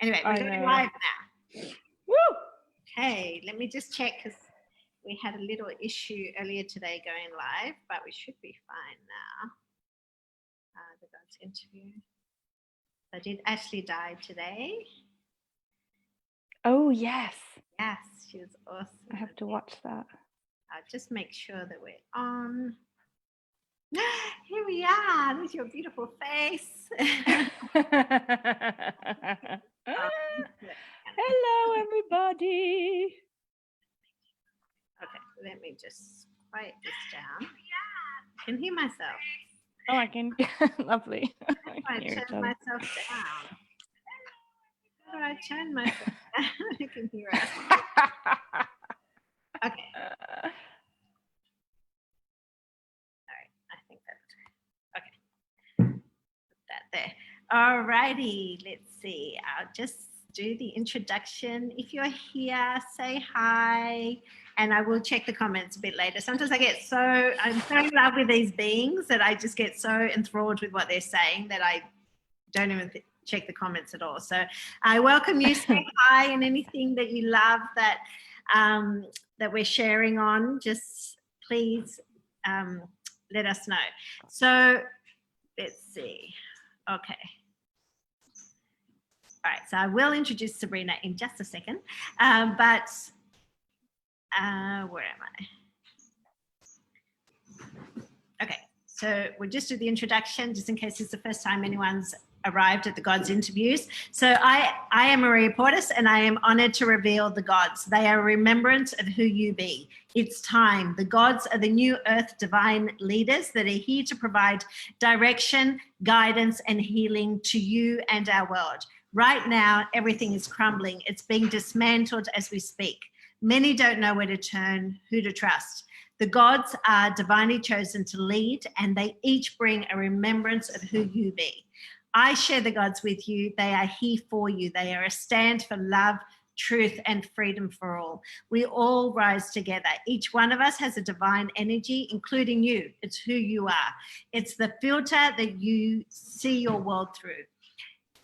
Anyway, we're going live now. Woo! Okay, let me just check because we had a little issue earlier today going live, but we should be fine now. The God's interview. So did Ashley die today? Oh, yes. Yes, she was awesome. I have to watch that. I'll just make sure that we're on. Here we are. There's your beautiful face. Hello, everybody. Okay, let me just quiet this down. I can hear myself. Oh, I can. Lovely. I turn myself down. How do I turn myself down? I can hear us. Okay. All right, I think that's okay. Put that there. All righty, let's see. I'll just do the introduction. If you're here, say hi, and I will check the comments a bit later. Sometimes I'm so in love with these beings that I just get so enthralled with what they're saying that I don't even check the comments at all. So I welcome you. Say hi, and anything that you love that that we're sharing on, just please let us know. So let's see. Okay. All right, so I will introduce Sabrina in just a second, but where am I? Okay, so we'll just do the introduction just in case it's the first time anyone's arrived at the Gods interviews. So I am Maria Portas, and I am honoured to reveal the Gods. They are a remembrance of who you be. It's time. The Gods are the new earth divine leaders that are here to provide direction, guidance, and healing to you and our world. Right now, everything is crumbling. It's being dismantled as we speak. Many don't know where to turn, who to trust. The Gods are divinely chosen to lead, and they each bring a remembrance of who you be. I share the Gods with you. They are here for you. They are a stand for love, truth, and freedom for all. We all rise together. Each one of us has a divine energy, including you. It's who you are. It's the filter that you see your world through.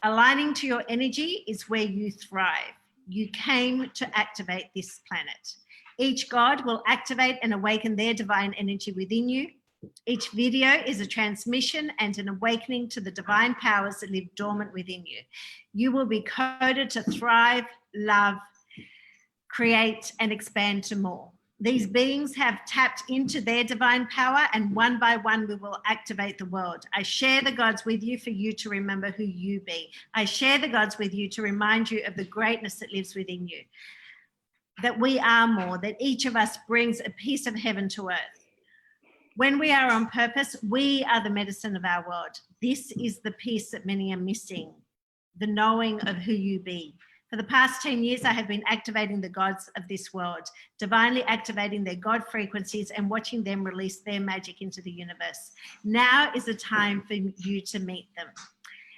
Aligning to your energy is where you thrive. You came to activate this planet. Each God will activate and awaken their divine energy within you. Each video is a transmission and an awakening to the divine powers that live dormant within you. You will be coded to thrive, love, create, and expand to more. These beings have tapped into their divine power, and one by one we will activate the world. I share the Gods with you for you to remember who you be. I share the Gods with you to remind you of the greatness that lives within you, that we are more, that each of us brings a piece of heaven to earth. When we are on purpose, we are the medicine of our world. This is the piece that many are missing, the knowing of who you be. For the past 10 years, I have been activating the Gods of this world, divinely activating their God frequencies and watching them release their magic into the universe. Now is the time for you to meet them.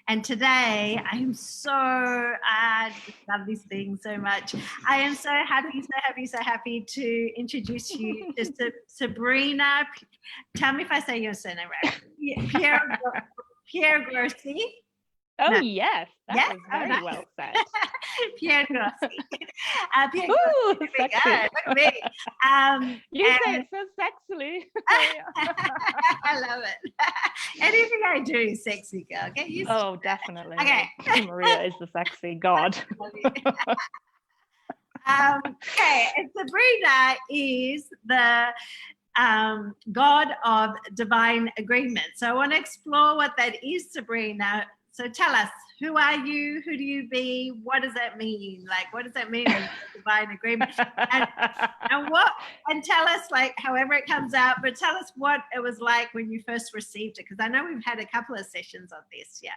And today, I am I just love this thing so much. I am so happy to introduce you to Sabrina. Tell me if I say your surname right. Piergrossi. Oh, no. Yes. That was very well said. Piergrossi. Ooh, sexy. Look at me. You say it so sexily. I love it. Anything I do is sexy, girl. Get used to it. Definitely. Okay. Maria is the sexy God. Okay, and Sabrina is the God of divine agreement. So I want to explore what that is, Sabrina. So tell us, who are you? Who do you be? What does that mean? Like, what does that mean, divine agreement? And tell us, like, however it comes out, but tell us what it was like when you first received it, because I know we've had a couple of sessions on this. Yeah.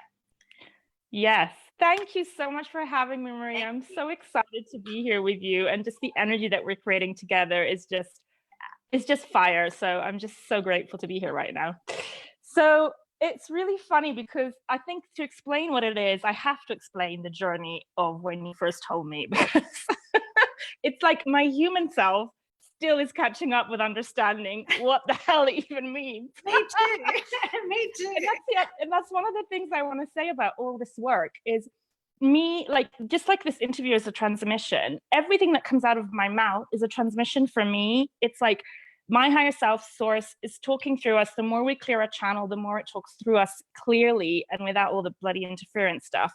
Yes. Thank you so much for having me, Maria. I'm so excited to be here with you, and just the energy that we're creating together is just fire. So I'm just so grateful to be here right now. So it's really funny because I think to explain what it is, I have to explain the journey of when you first told me, because it's like my human self still is catching up with understanding what the hell it even means. Me too. Me too. And that's one of the things I want to say about all this work is me, like, just like this interview is a transmission, everything that comes out of my mouth is a transmission for me. It's like my higher self source is talking through us. The more we clear a channel, the more it talks through us clearly and without all the bloody interference stuff.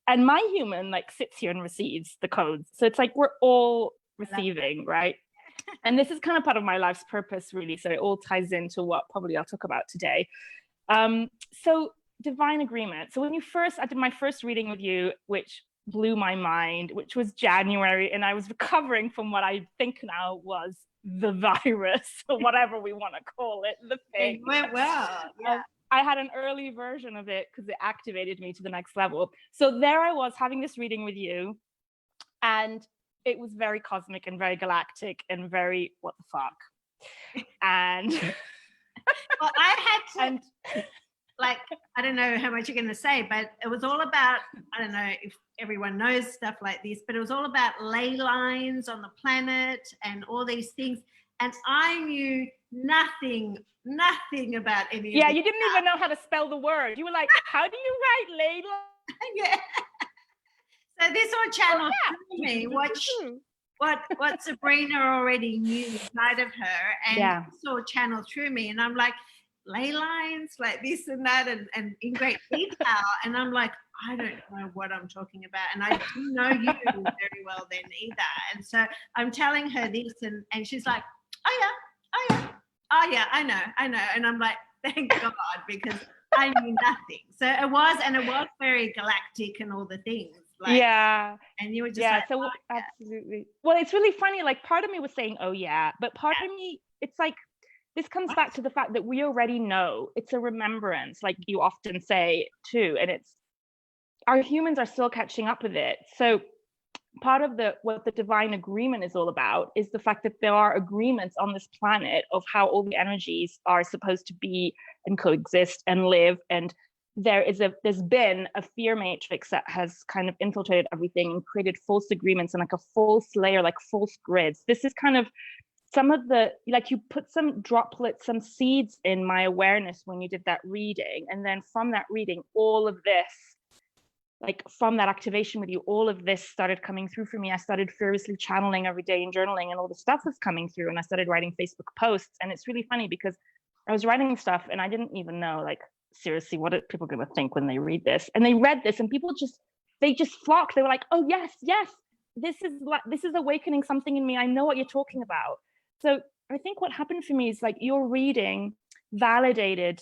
And my human like sits here and receives the codes. So it's like we're all receiving, right? And this is kind of part of my life's purpose, really. So it all ties into what probably I'll talk about today. So divine agreement. So I did my first reading with you, which blew my mind, which was January. And I was recovering from what I think now was the virus, or whatever we want to call it, the thing. It went well. Yeah. I had an early version of it because it activated me to the next level. So there I was having this reading with you, and it was very cosmic and very galactic and very what the fuck. And well, I had to, like, I don't know how much you're going to say, but it was all about, I don't know if everyone knows stuff like this, but it was all about ley lines on the planet and all these things. And I knew nothing about any of it. Yeah, you didn't even know how to spell the word. You were like, how do you write ley line? Yeah. So this all channeled through me what Sabrina already knew inside of her, and this all channeled through me. And I'm like, ley lines, like this and that, and in great detail. And I'm like, I don't know what I'm talking about. And I didn't know you very well then either. And so I'm telling her this, and she's like, oh yeah, I know. And I'm like, thank God, because I knew nothing. So it was very galactic and all the things. Like, yeah. And you were just like, so absolutely. Well, it's really funny. Like, part of me was saying, oh yeah, but part of me, it's like, this comes back to the fact that we already know. It's a remembrance, like you often say too. And it's, our humans are still catching up with it. So part of what the divine agreement is all about is the fact that there are agreements on this planet of how all the energies are supposed to be and coexist and live. And there's been a fear matrix that has kind of infiltrated everything and created false agreements and like a false layer, like false grids. This is kind of some of the, like, you put some droplets, some seeds in my awareness when you did that reading. And then from that reading, all of this, like from that activation with you, all of this started coming through for me. I started furiously channeling every day and journaling, and all the stuff was coming through. And I started writing Facebook posts. And it's really funny because I was writing stuff and I didn't even know, like, seriously, what are people going to think when they read this? And they read this and people they just flocked. They were like, oh yes, this is awakening something in me. I know what you're talking about. So I think what happened for me is, like, your reading validated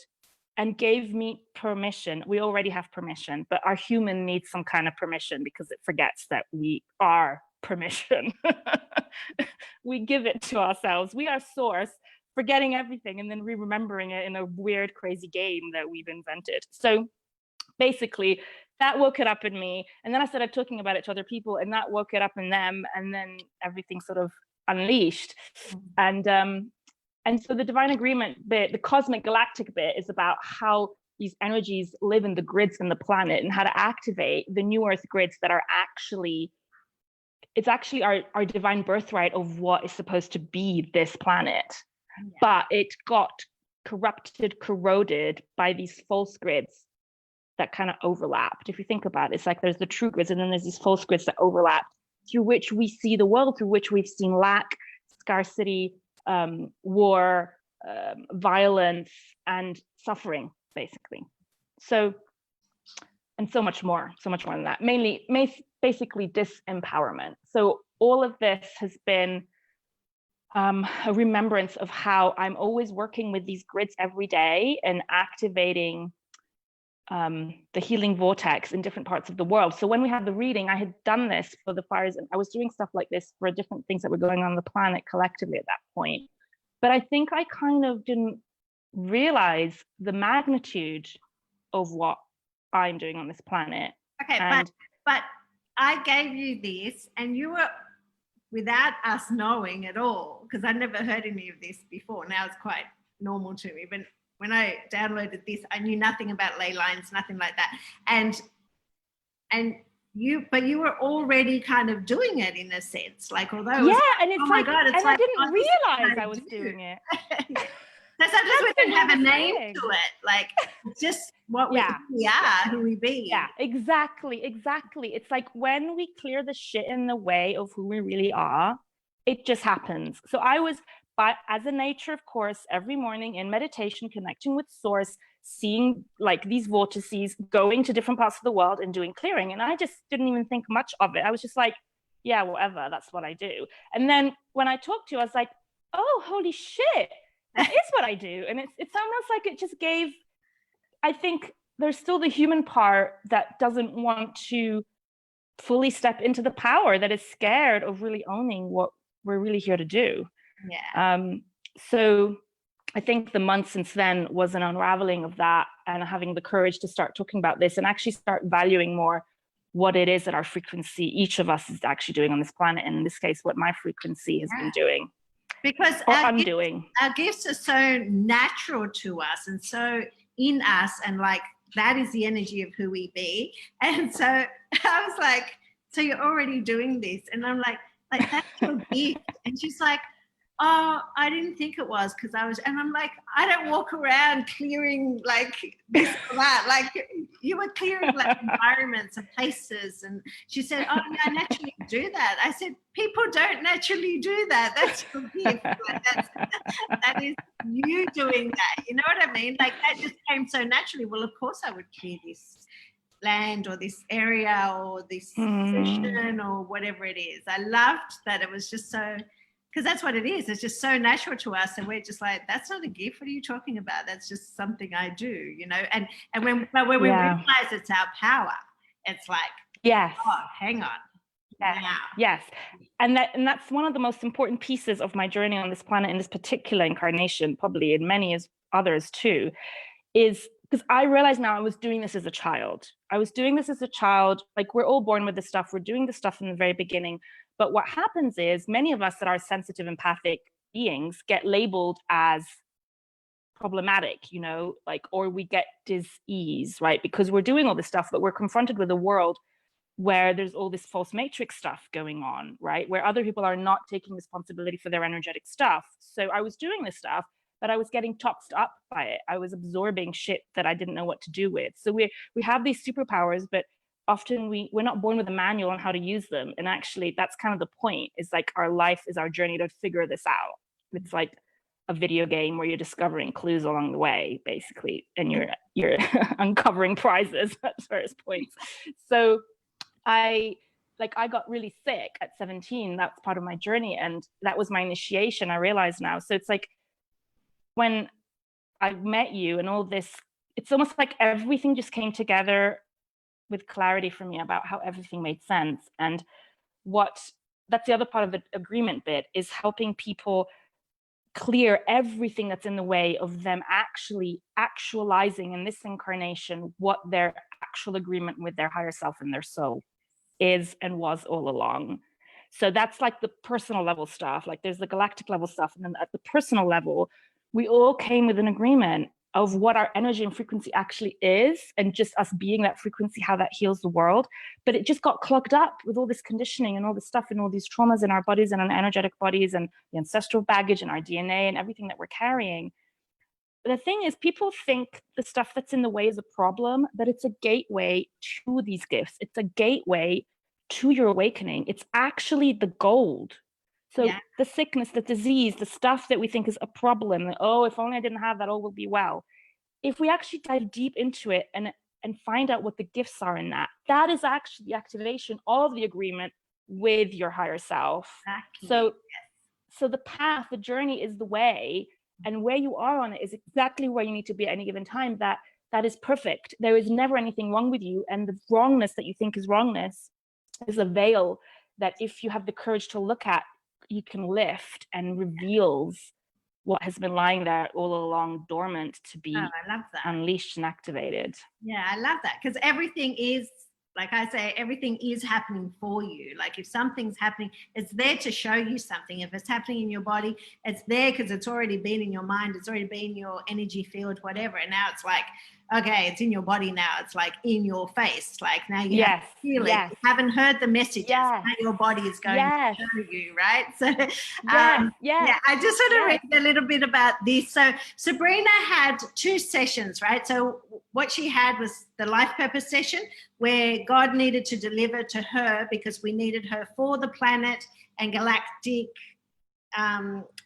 and gave me permission. We already have permission, but our human needs some kind of permission because it forgets that we are permission. We give it to ourselves. We are source, forgetting everything and then remembering it in a weird, crazy game that we've invented. So basically, that woke it up in me. And then I started talking about it to other people, and that woke it up in them. And then everything sort of unleashed. And so the divine agreement bit, the cosmic galactic bit, is about how these energies live in the grids in the planet and how to activate the new earth grids that are actually, it's actually our divine birthright of what is supposed to be this planet. Yeah. But it got corroded by these false grids that kind of overlapped. If you think about it, it's like there's the true grids and then there's these false grids that overlap, through which we see the world, through which we've seen lack, scarcity, war, violence, and suffering, basically. So, and so much more than that. Basically disempowerment. So all of this has been a remembrance of how I'm always working with these grids every day and activating the healing vortex in different parts of the world. So when we had the reading, I had done this for the fires, and I was doing stuff like this for different things that were going on the planet collectively at that point. But I think I kind of didn't realize the magnitude of what I'm doing on this planet. Okay, but I gave you this, and you were, without us knowing at all, because I'd never heard any of this before. Now it's quite normal to me, but when I downloaded this, I knew nothing about ley lines, nothing like that. And you were already kind of doing it in a sense, like, although it was, and it's oh my God, it's and like, I didn't realize I was doing it. So sometimes we don't have a name saying. to it. Like, it's just what we are, who we be. Yeah, exactly. It's like when we clear the shit in the way of who we really are, it just happens. So I was, as a nature, of course, every morning in meditation, connecting with source, seeing like these vortices, going to different parts of the world and doing clearing. And I just didn't even think much of it. I was just like, yeah, whatever, that's what I do. And then when I talked to you, I was like, oh, holy shit, that is what I do. And it's almost like it just gave, I think there's still the human part that doesn't want to fully step into the power, that is scared of really owning what we're really here to do. Yeah. So I think the month since then was an unraveling of that, and having the courage to start talking about this and actually start valuing more what it is that our frequency, each of us, is actually doing on this planet. And in this case, what my frequency has been doing. Because our gifts are so natural to us and so in us, and like that is the energy of who we be. And so I was like, so you're already doing this? And I'm like that's your gift. And she's like, oh, I didn't think it was, because I was, and I'm like, I don't walk around clearing like this or that. Like you were clearing like environments and places. And she said, oh, yeah, I naturally do that. I said, people don't naturally do that. That's your gift. Like, that is you doing that. You know what I mean? Like that just came so naturally. Well, of course I would clear this land or this area or this position or whatever it is. I loved that it was just so, because that's what it is. It's just so natural to us, and we're just like, that's not a gift. What are you talking about? That's just something I do, you know. And when we realize it's our power, it's like, yes, oh, hang on. Yes. Wow. Yes. And that's one of the most important pieces of my journey on this planet, in this particular incarnation, probably in many as others too, is because I realize now I was doing this as a child. Like we're all born with this stuff. We're doing this stuff from the very beginning. But what happens is many of us that are sensitive, empathic beings get labeled as problematic, you know, like, or we get dis-ease, right? Because we're doing all this stuff, but we're confronted with a world where there's all this false matrix stuff going on, right? Where other people are not taking responsibility for their energetic stuff. So I was doing this stuff, but I was getting toxed up by it. I was absorbing shit that I didn't know what to do with. So we have these superpowers, but often we're not born with a manual on how to use them. And actually that's kind of the point, is like our life is our journey to figure this out. It's like a video game where you're discovering clues along the way, basically, and you're uncovering prizes at various points. So I got really sick at 17. That's part of my journey. And that was my initiation, I realize now. So it's like when I met you and all this, it's almost like everything just came together with clarity for me about how everything made sense. And that's the other part of the agreement bit, is helping people clear everything that's in the way of them actually actualizing in this incarnation what their actual agreement with their higher self and their soul is and was all along. So that's like the personal level stuff. Like there's the galactic level stuff, and then at the personal level, we all came with an agreement of what our energy and frequency actually is, and just us being that frequency, how that heals the world. But it just got clogged up with all this conditioning and all this stuff and all these traumas in our bodies and our energetic bodies and the ancestral baggage and our DNA and everything that we're carrying. The thing is, people think the stuff that's in the way is a problem, but it's a gateway to these gifts. It's a gateway to your awakening. It's actually the gold. So the sickness, the disease, the stuff that we think is a problem, oh, if only I didn't have that, all will be well. If we actually dive deep into it and find out what the gifts are in that, that is actually the activation of the agreement with your higher self. Exactly. So the path, the journey is the way, and where you are on it is exactly where you need to be at any given time. That is perfect. There is never anything wrong with you, and the wrongness that you think is wrongness is a veil that, if you have the courage to look at, you can lift, and reveals what has been lying there all along dormant to be unleashed and activated. Yeah, I love that, because everything is, like I say, everything is happening for you. Like if something's happening, it's there to show you something. If it's happening in your body, it's there because it's already been in your mind, it's already been in your energy field, whatever. And now it's like, okay, it's in your body now. It's like in your face. Like now you have to feel it. Yes. You haven't heard the messages. Yes. Now your body is going to show you, right? So yeah, I just want to read a little bit about this. So Sabrina had 2 sessions, right? So what she had was the life purpose session where God needed to deliver to her because we needed her for the planet and galactic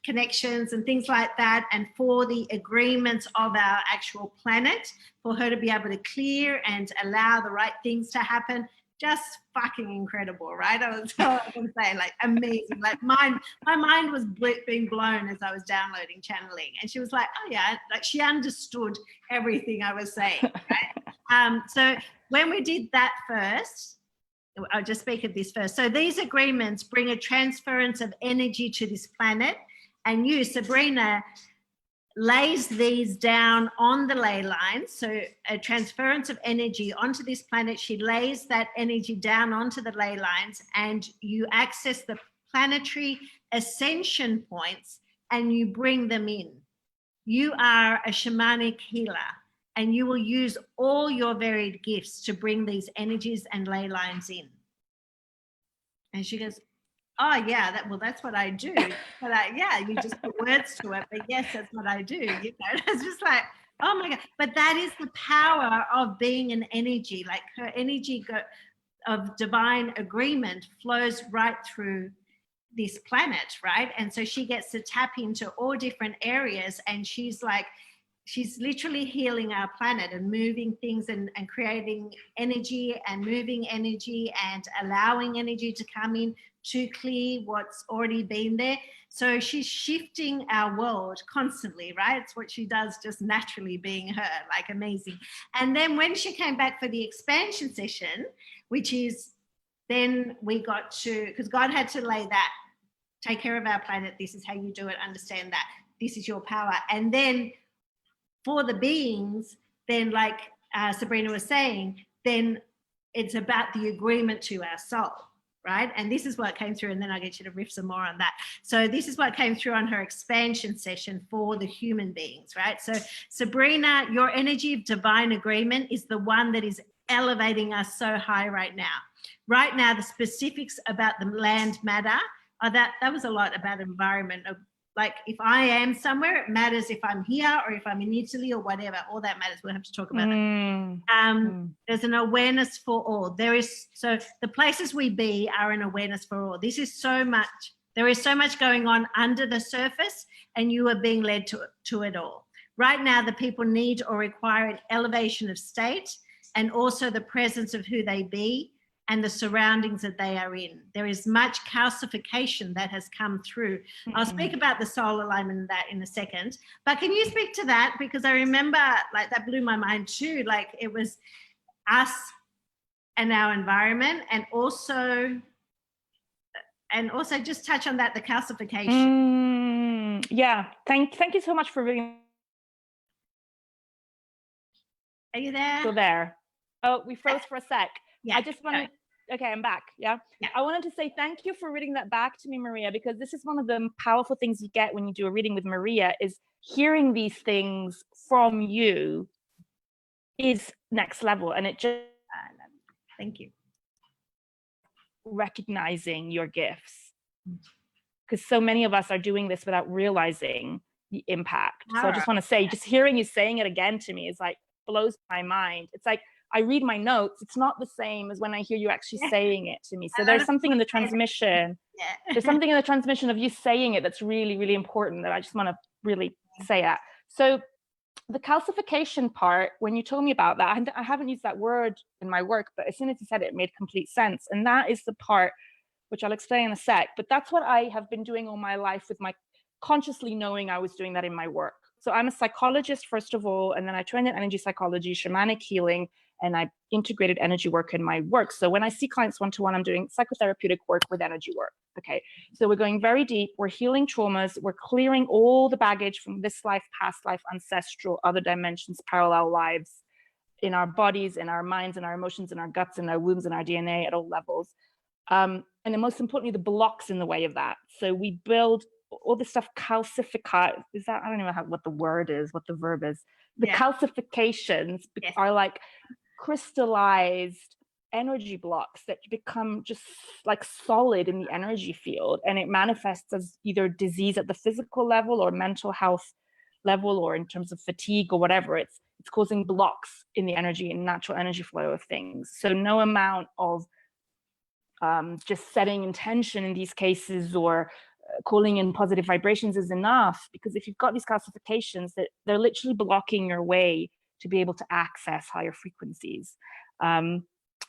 connections and things like that, and for the agreements of our actual planet, for her to be able to clear and allow the right things to happen. Just fucking incredible, right? That's all I can say, like amazing. Like my mind was being blown as I was downloading channeling, and she was like, oh yeah, like she understood everything I was saying, right? So when we did that first, I'll just speak of this first. So these agreements bring a transference of energy to this planet, and you, Sabrina, lays these down on the ley lines. So a transference of energy onto this planet, she lays that energy down onto the ley lines, and you access the planetary ascension points and you bring them in. You are a shamanic healer, and you will use all your varied gifts to bring these energies and ley lines in. And she goes, oh yeah, that's what I do. But you just put words to it, but yes, that's what I do. You know, it's just like, oh my God. But that is the power of being an energy. Like her energy of divine agreement flows right through this planet, right? And so she gets to tap into all different areas, and she's literally healing our planet and moving things and creating energy and moving energy and allowing energy to come in to clear what's already been there. So she's shifting our world constantly, right? It's what she does just naturally, being her, like amazing. And then when she came back for the expansion session, which is then we got to, because God had to lay that, take care of our planet, this is how you do it, understand that, this is your power. And then for the beings, then like Sabrina was saying, then it's about the agreement to our soul, right? And this is what came through, and then I'll get you to riff some more on that. So this is what came through on her expansion session for the human beings, right? So Sabrina, your energy of divine agreement is the one that is elevating us so high right now. Right now, the specifics about the land matter. That was a lot about environment. Like if I am somewhere, it matters if I'm here or if I'm in Italy or whatever. All that matters. We'll have to talk about that. There's an awareness for all. So the places we be are an awareness for all. This is so much. There is so much going on under the surface, and you are being led to it all. Right now, the people need or require an elevation of state, and also the presence of who they be and the surroundings that they are in. There is much calcification that has come through. I'll speak about the soul alignment and that in a second, but can you speak to that? Because I remember, like, that blew my mind too. Like, it was us and our environment, and also just touch on that, the calcification. Yeah, thank you so much for being. Are you there? Still there. Oh, we froze for a sec. Yeah. I just wanted, okay, I'm back. Yeah. I wanted to say thank you for reading that back to me, Maria, because this is one of the powerful things you get when you do a reading with Maria, is hearing these things from you is next level. And it just, thank you. Recognizing your gifts, because so many of us are doing this without realizing the impact. So I just want to say, just hearing you saying it again to me is like, blows my mind. It's like, I read my notes, it's not the same as when I hear you actually saying it to me. So there's something in the transmission. There's something in the transmission of you saying it that's really, really important, that I just want to really say it. So the calcification part, when you told me about that, I haven't used that word in my work, but as soon as you said it, it made complete sense. And that is the part, which I'll explain in a sec, but that's what I have been doing all my life, with my consciously knowing I was doing that in my work. So I'm a psychologist, first of all, and then I trained in energy psychology, shamanic healing, and I integrated energy work in my work. So when I see clients one-to-one, I'm doing psychotherapeutic work with energy work. Okay, so we're going very deep. We're healing traumas. We're clearing all the baggage from this life, past life, ancestral, other dimensions, parallel lives, in our bodies, in our minds, in our emotions, in our guts, in our wombs, in our DNA at all levels. And then most importantly, the blocks in the way of that. So we build all this stuff, calcificate, is that, I don't know what the word is, what the verb is, the Yeah. calcifications Yes. are like crystallized energy blocks that become just like solid in the energy field, and it manifests as either disease at the physical level or mental health level, or in terms of fatigue or whatever. It's causing blocks in the energy and natural energy flow of things. So no amount of just setting intention in these cases or calling in positive vibrations is enough, because if you've got these calcifications, that they're literally blocking your way to be able to access higher frequencies.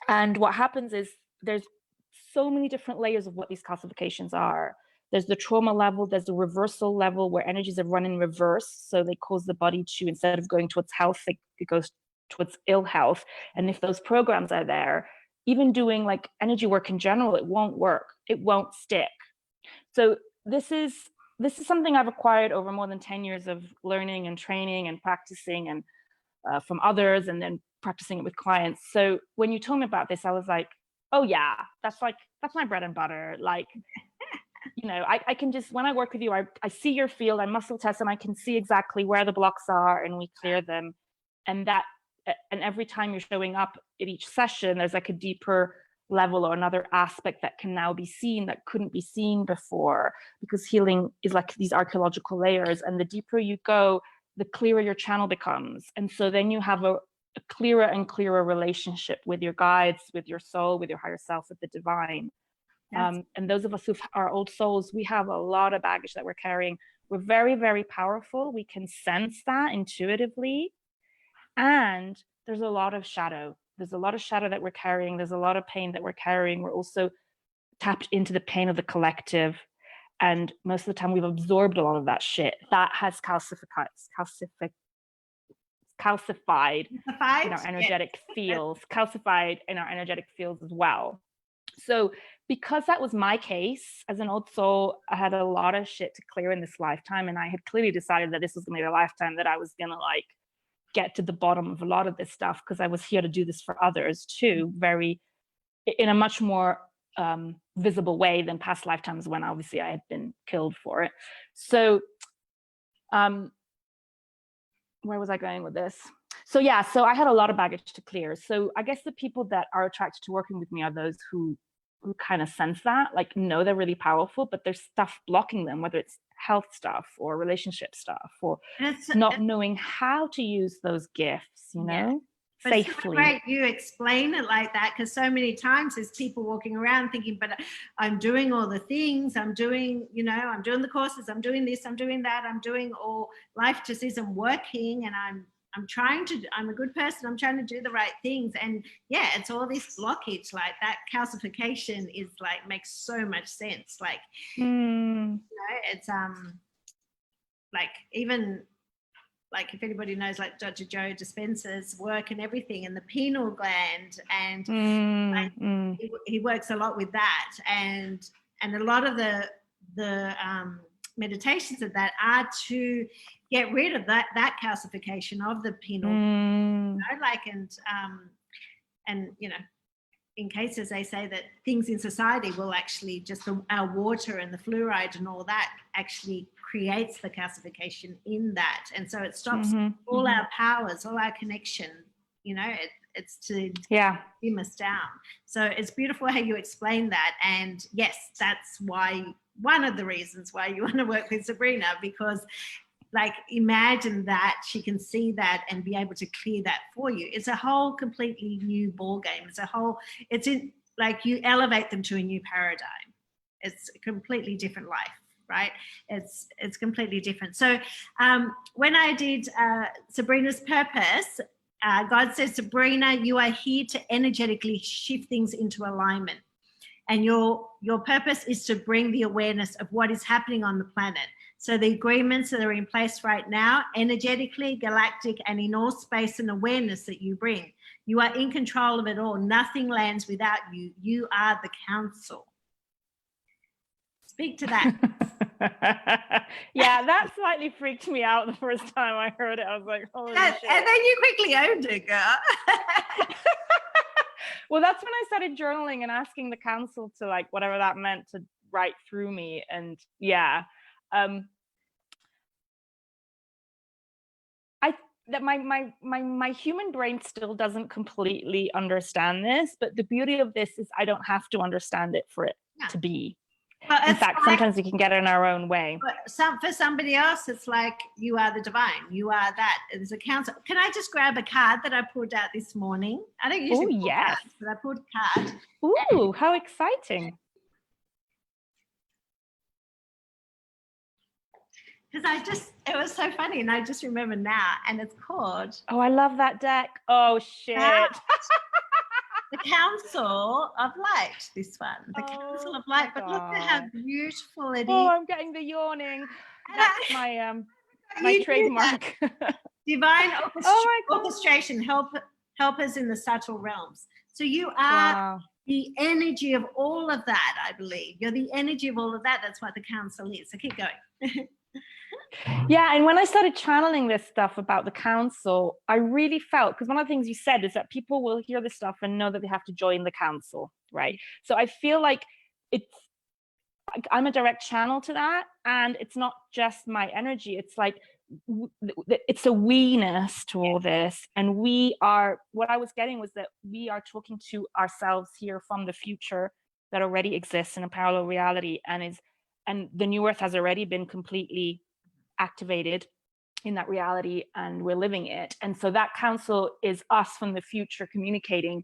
And what happens is there's so many different layers of what these calcifications are. There's the trauma level, there's the reversal level where energies have run in reverse. So they cause the body to, instead of going towards health, it goes towards ill health. And if those programs are there, even doing like energy work in general, it won't work. It won't stick. So this is something I've acquired over more than 10 years of learning and training and practicing, and from others, and then practicing it with clients. So when you told me about this, I was like, oh yeah, that's my bread and butter. Like, you know, I can just, when I work with you, I see your field, I muscle test, and I can see exactly where the blocks are, and we clear them. And every time you're showing up at each session, there's like a deeper level or another aspect that can now be seen that couldn't be seen before, because healing is like these archaeological layers, and the deeper you go, the clearer your channel becomes. And so then you have a clearer and clearer relationship with your guides, with your soul, with your higher self, with the divine. And those of us who are old souls, we have a lot of baggage that we're carrying. We're very, very powerful. We can sense that intuitively. And there's a lot of shadow. There's a lot of shadow that we're carrying. There's a lot of pain that we're carrying. We're also tapped into the pain of the collective. And most of the time we've absorbed a lot of that shit that has calcified in our energetic fields, calcified in our energetic fields as well. So because that was my case as an old soul, I had a lot of shit to clear in this lifetime. And I had clearly decided that this was going to be the lifetime that I was going to like get to the bottom of a lot of this stuff, because I was here to do this for others too, in a much more visible way than past lifetimes when obviously I had been killed for it. So where was I going with this? So yeah, so I had a lot of baggage to clear. So I guess the people that are attracted to working with me are those who kind of sense that, like, know they're really powerful, but there's stuff blocking them, whether it's health stuff or relationship stuff, or not knowing how to use those gifts, you know, but safely. it's so great you explain it like that, because so many times there's people walking around thinking, but I'm doing all the things, I'm doing, you know, I'm doing the courses, I'm doing this, I'm doing that, I'm doing all, life just isn't working, and I'm a good person, I'm trying to do the right things. And yeah, it's all this blockage, like that calcification is like, makes so much sense. Like, you know, it's like, even like, if anybody knows, like Dr. Joe Dispenza's work and everything, and the pineal gland, and he works a lot with that, and a lot of the meditations of that are to get rid of that calcification of the pineal, you know, like, and you know, in cases they say that things in society will actually just our water and the fluoride and all that actually creates the calcification in that, and so it stops all our powers, all our connection, you know, it's to dim us down. So it's beautiful how you explain that. And yes, that's why, one of the reasons why you want to work with Sabrina, because like, imagine that she can see that and be able to clear that for you. It's a whole completely new ball game. It's in, like, you elevate them to a new paradigm. It's a completely different life, right? It's completely different. So when I did Sabrina's purpose, God says, Sabrina, you are here to energetically shift things into alignment. And your purpose is to bring the awareness of what is happening on the planet. So the agreements that are in place right now, energetically, galactic, and in all space and awareness that you bring, you are in control of it all. Nothing lands without you. You are the council. Speak to that. Yeah, that slightly freaked me out the first time I heard it. I was like, holy shit. And then you quickly owned it, girl. Well, that's when I started journaling and asking the council to, like, whatever that meant, to write through me. And yeah, that my human brain still doesn't completely understand this, but the beauty of this is I don't have to understand it for it to be. Well, in fact, like, sometimes we can get in our own way. For somebody else, it's like you are the divine. You are that. It's a counsel. Can I just grab a card that I pulled out this morning? I don't usually pull cards, but I pulled a card. Ooh, how exciting. Because it was so funny, and I just remember now, and it's called... Oh, I love that deck. Oh, shit. The Council of Light, this one. The Council of Light. But look at how beautiful it is. Oh, I'm getting the yawning. That's my my trademark. Divine orchestration, helpers in the subtle realms. So you are the energy of all of that, I believe. You're the energy of all of that. That's what the council is. So keep going. Yeah, and when I started channeling this stuff about the council, I really felt, because one of the things you said is that people will hear this stuff and know that they have to join the council, right? So I feel like I'm a direct channel to that, and it's not just my energy. It's like it's a we-ness to all this, and we are. What I was getting was that we are talking to ourselves here from the future that already exists in a parallel reality, and the new earth has already been completely activated in that reality, and we're living it. And so that council is us from the future communicating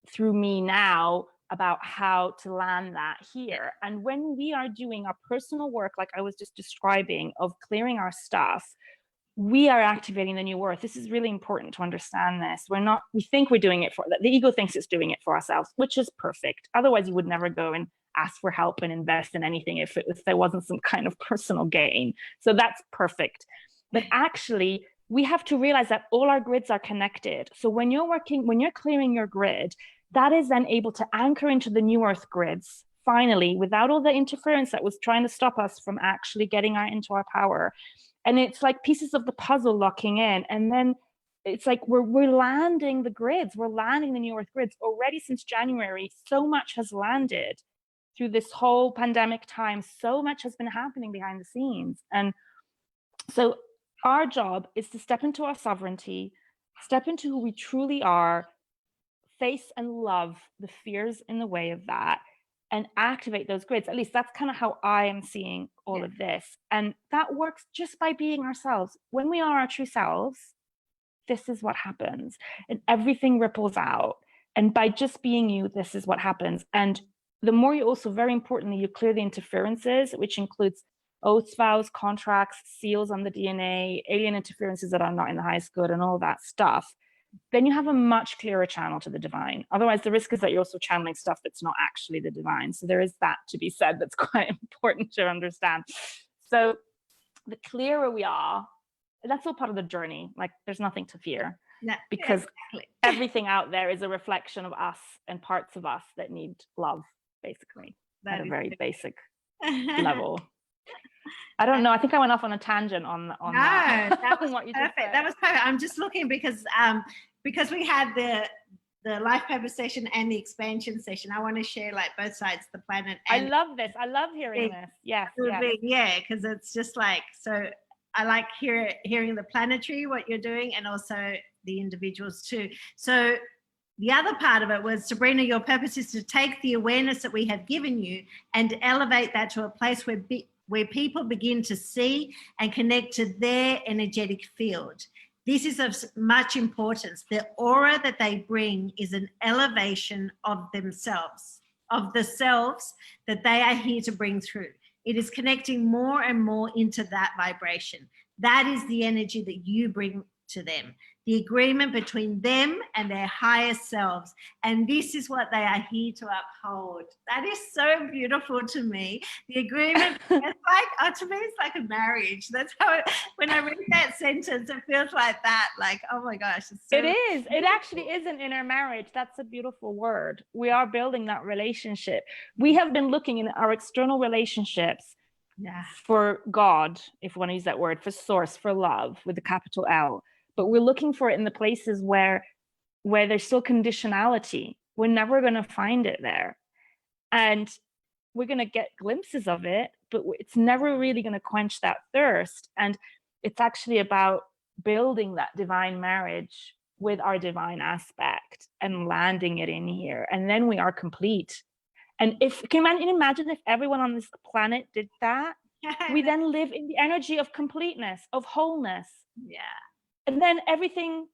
through me now about how to land that here. And when we are doing our personal work, like I was just describing, of clearing our stuff, we are activating the new earth. This is really important to understand this. We think we're doing it the ego thinks it's doing it for ourselves, which is perfect. Otherwise you would never go and ask for help and invest in anything if there wasn't some kind of personal gain. So that's perfect. But actually, we have to realize that all our grids are connected. So when you're clearing your grid, that is then able to anchor into the new earth grids, finally, without all the interference that was trying to stop us from actually getting into our power. And it's like pieces of the puzzle locking in. And then it's like we're landing the grids. We're landing the new earth grids. Already since January, so much has landed. Through this whole pandemic time, so much has been happening behind the scenes. And so our job is to step into our sovereignty, step into who we truly are, face and love the fears in the way of that, and activate those grids. At least that's kind of how I am seeing all of this. And that works just by being ourselves. When we are our true selves, this is what happens. And everything ripples out. And by just being you, this is what happens. And the more you also, very importantly, you clear the interferences, which includes oaths, vows, contracts, seals on the DNA, alien interferences that are not in the highest good, and all that stuff, then you have a much clearer channel to the divine. Otherwise, the risk is that you're also channeling stuff that's not actually the divine. So there is that to be said that's quite important to understand. So the clearer we are, that's all part of the journey. Like, there's nothing to fear. Because everything out there is a reflection of us and parts of us that need love, basically, at a very basic level. I don't know. I think I went off on a tangent on that. That was what you perfect. That was perfect. I'm just looking because we had the life purpose session and the expansion session. I want to share like both sides of the planet. I love this. I love hearing this. Yes. Yeah, because it's just like, so I like hearing the planetary, what you're doing, and also the individuals too. So the other part of it was, Sabrina, your purpose is to take the awareness that we have given you and elevate that to a place where people begin to see and connect to their energetic field. This is of much importance. The aura that they bring is an elevation of themselves, of the selves that they are here to bring through. It is connecting more and more into that vibration. That is the energy that you bring to them, the agreement between them and their higher selves. And this is what they are here to uphold. That is so beautiful to me. The agreement, it's like, to me, it's like a marriage. That's how when I read that sentence, it feels like that. Like, oh my gosh. It's so beautiful. Beautiful. It actually is an inner marriage. That's a beautiful word. We are building that relationship. We have been looking in our external relationships for God, if you want to use that word, for source, for love with a capital L. But we're looking for it in the places where there's still conditionality. We're never going to find it there. And we're going to get glimpses of it, but it's never really going to quench that thirst. And it's actually about building that divine marriage with our divine aspect and landing it in here. And then we are complete. And can you imagine if everyone on this planet did that? We then live in the energy of completeness, of wholeness. Yeah. And then everything,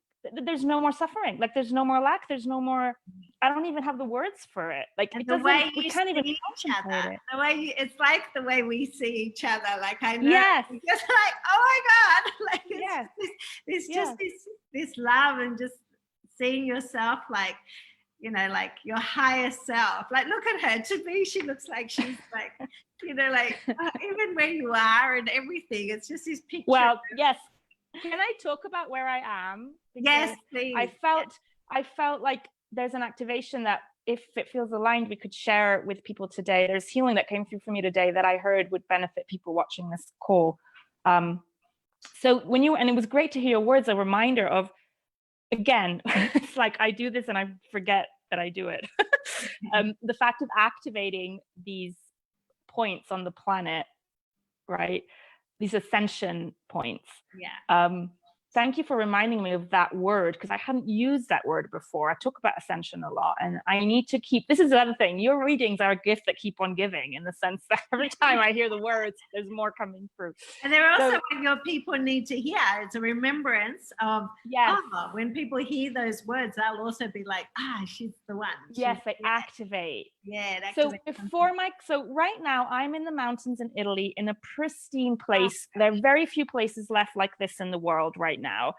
there's no more suffering. Like there's no more lack. There's no more, I don't even have the words for it. Like and it the doesn't, way we you can't even see each contemplate other, it. the way it's like the way we see each other. Like I know, Yes. it's just like, oh my God, like it's Yes. it's Yes. just this love and just seeing yourself like, you know, like your higher self. Like look at her. To me, she looks like she's like, you know, like even where you are and everything. It's just this picture. Well, yes. Can I talk about where I am? Because yes, please. I felt like there's an activation that if it feels aligned, we could share it with people today. There's healing that came through for me today that I heard would benefit people watching this call. So and it was great to hear your words, a reminder of, again, it's like I do this and I forget that I do it. The fact of activating these points on the planet, right? These ascension points. Yeah. Thank you for reminding me of that word, because I hadn't used that word before. I talk about ascension a lot, and I need to keep, this is the other thing, your readings are a gift that keep on giving, in the sense that every time I hear the words, there's more coming through. And they're also what your people need to hear. It's a remembrance of, yes. When people hear those words, they'll also be like, she's the one. Yes, they activate. Yeah. So so right now I'm in the mountains in Italy, in a pristine place. There are very few places left like this in the world right now.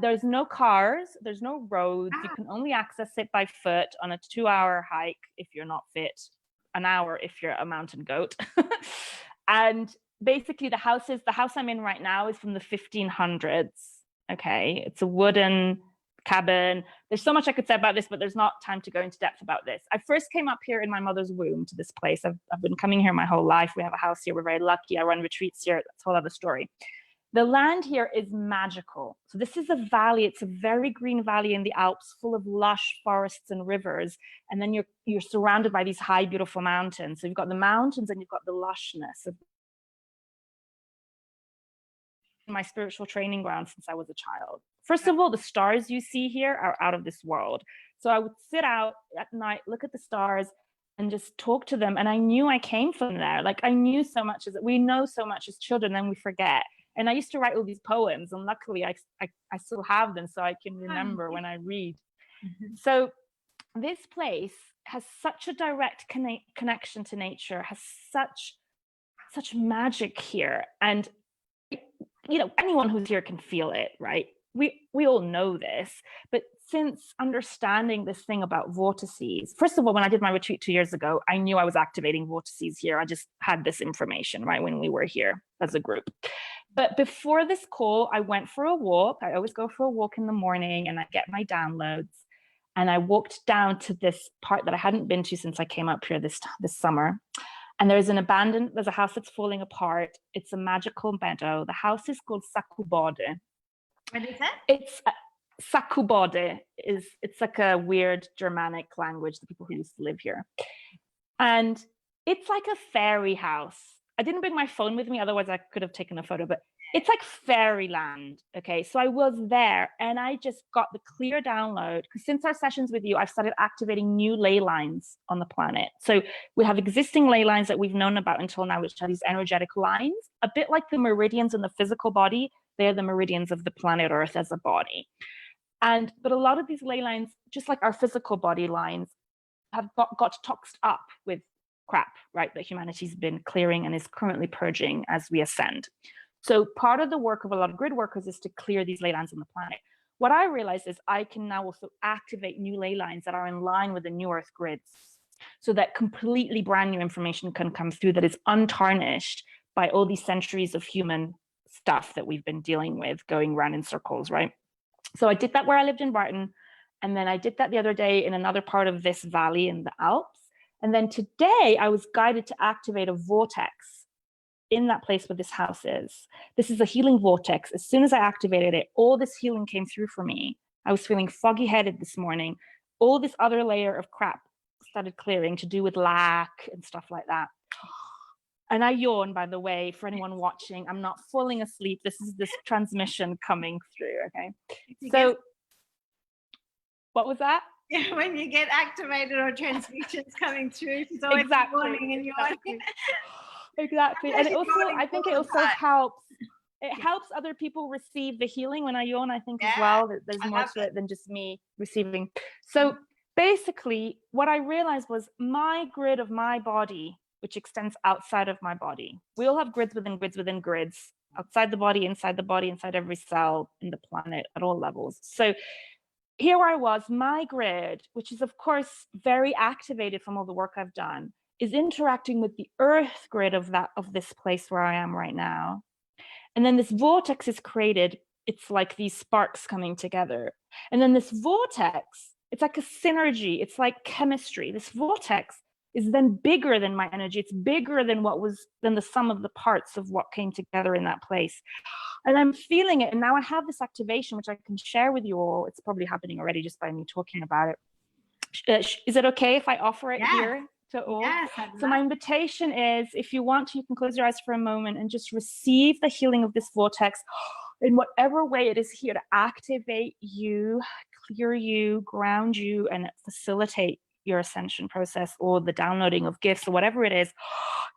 There's no cars, there's no roads. You can only access it by foot on a 2-hour hike if you're not fit, an hour if you're a mountain goat. And basically the house I'm in right now is from the 1500s. Okay, it's a wooden cabin. There's so much I could say about this, but there's not time to go into depth about this. I first came up here in my mother's womb to this place. I've been coming here my whole life. We have a house here. We're very lucky. I run retreats here. That's a whole other story. The land here is magical. So this is a valley. It's a very green valley in the Alps, full of lush forests and rivers. And then you're surrounded by these high, beautiful mountains. So you've got the mountains and you've got the lushness of my spiritual training ground since I was a child. First of all, the stars you see here are out of this world. So I would sit out at night, look at the stars, and just talk to them. And I knew I came from there. Like I knew so much, we know so much as children, then we forget. And I used to write all these poems, and luckily I still have them, so I can remember when I read. So this place has such a direct connection to nature, has such magic here. And you know, anyone who's here can feel it, right? We all know this, but since understanding this thing about vortices, first of all, when I did my retreat 2 years ago, I knew I was activating vortices here. I just had this information, right, when we were here as a group. But before this call, I went for a walk. I always go for a walk in the morning and I get my downloads. And I walked down to this part that I hadn't been to since I came up here this summer. And there's a house that's falling apart. It's a magical meadow. The house is called Sakubode. What is it? It's Sakubode. It's like a weird Germanic language, the people who used to live here. And it's like a fairy house. I didn't bring my phone with me, otherwise I could have taken a photo, but it's like fairyland. Okay, so I was there and I just got the clear download, because since our sessions with you, I've started activating new ley lines on the planet. So we have existing ley lines that we've known about until now, which are these energetic lines, a bit like the meridians in the physical body. They're the meridians of the planet Earth as a body. But a lot of these ley lines, just like our physical body lines, have got toxed up with crap, right, that humanity's been clearing and is currently purging as we ascend. So part of the work of a lot of grid workers is to clear these ley lines on the planet. What I realized is I can now also activate new ley lines that are in line with the new Earth grids, so that completely brand new information can come through that is untarnished by all these centuries of human stuff that we've been dealing with, going around in circles, right? So I did that where I lived in Barton, and then I did that the other day in another part of this valley in the Alps. And then today I was guided to activate a vortex in that place where this house is. This is a healing vortex. As soon as I activated it, all this healing came through for me. I was feeling foggy headed this morning. All this other layer of crap started clearing to do with lack and stuff like that. And I yawn, by the way, for anyone watching. I'm not falling asleep. This is this transmission coming through, okay? So, what was that? Yeah, when you get activated or transmissions coming through, she's always yawning and yawning. Exactly. And it also, I think it also helps. It helps other people receive the healing when I yawn, I think, as well. There's more to it than just me receiving. So basically, what I realized was my grid of my body, which extends outside of my body. We all have grids within grids within grids, outside the body, inside every cell in the planet at all levels. So here I was, my grid, which is of course very activated from all the work I've done, is interacting with the earth grid of this place where I am right now. And then this vortex is created. It's like these sparks coming together. And then this vortex, it's like a synergy. It's like chemistry. This vortex is then bigger than my energy. It's bigger than than the sum of the parts of what came together in that place. And I'm feeling it. And now I have this activation, which I can share with you all. It's probably happening already just by me talking about it. Is it okay if I offer it here to all? Yes, so my invitation is, if you want to, you can close your eyes for a moment and just receive the healing of this vortex in whatever way it is here to activate you, clear you, ground you, and facilitate your ascension process or the downloading of gifts or whatever it is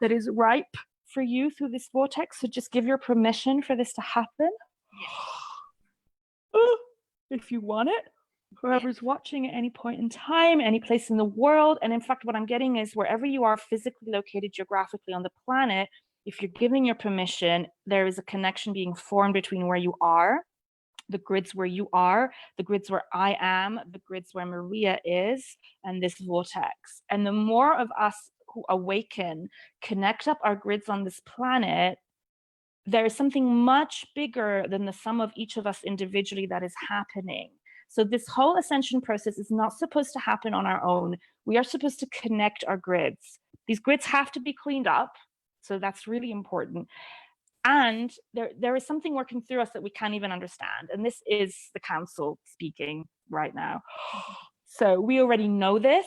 that is ripe for you through this vortex. So just give your permission for this to happen. If you want it. Whoever's watching at any point in time, any place in the world. And in fact, what I'm getting is wherever you are physically located geographically on the planet, if you're giving your permission, there is a connection being formed between where you are, the grids where you are, the grids where I am, the grids where Maria is, and this vortex. And the more of us who awaken, connect up our grids on this planet, there is something much bigger than the sum of each of us individually that is happening. So this whole ascension process is not supposed to happen on our own. We are supposed to connect our grids. These grids have to be cleaned up. So that's really important. And there is something working through us that we can't even understand. And this is the council speaking right now. So we already know this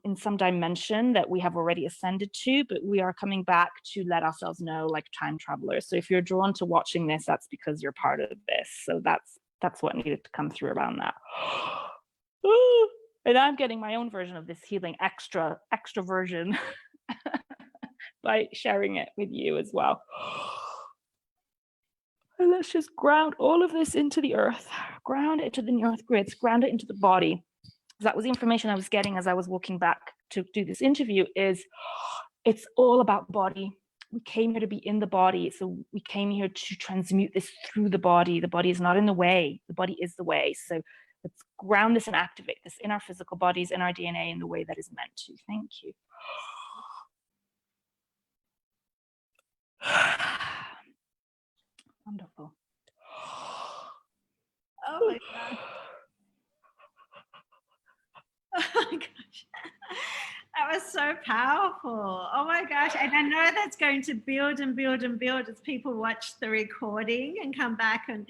in some dimension that we have already ascended to, but we are coming back to let ourselves know, like time travelers. So if you're drawn to watching this, that's because you're part of this. So that's what needed to come through around that. And I'm getting my own version of this healing, extra version by sharing it with you as well. And let's just ground all of this into the earth, ground it to the earth grids, ground it into the body. That was the information I was getting as I was walking back to do this interview. Is it's all about body. We came here to be in the body. So we came here to transmute this through the body. The body is not in the way. The body is the way. So let's ground this and activate this in our physical bodies, in our DNA, in the way that is meant to. Thank you. Wonderful. Oh my God. Oh my gosh. That was so powerful. Oh my gosh. And I know that's going to build and build and build as people watch the recording and come back and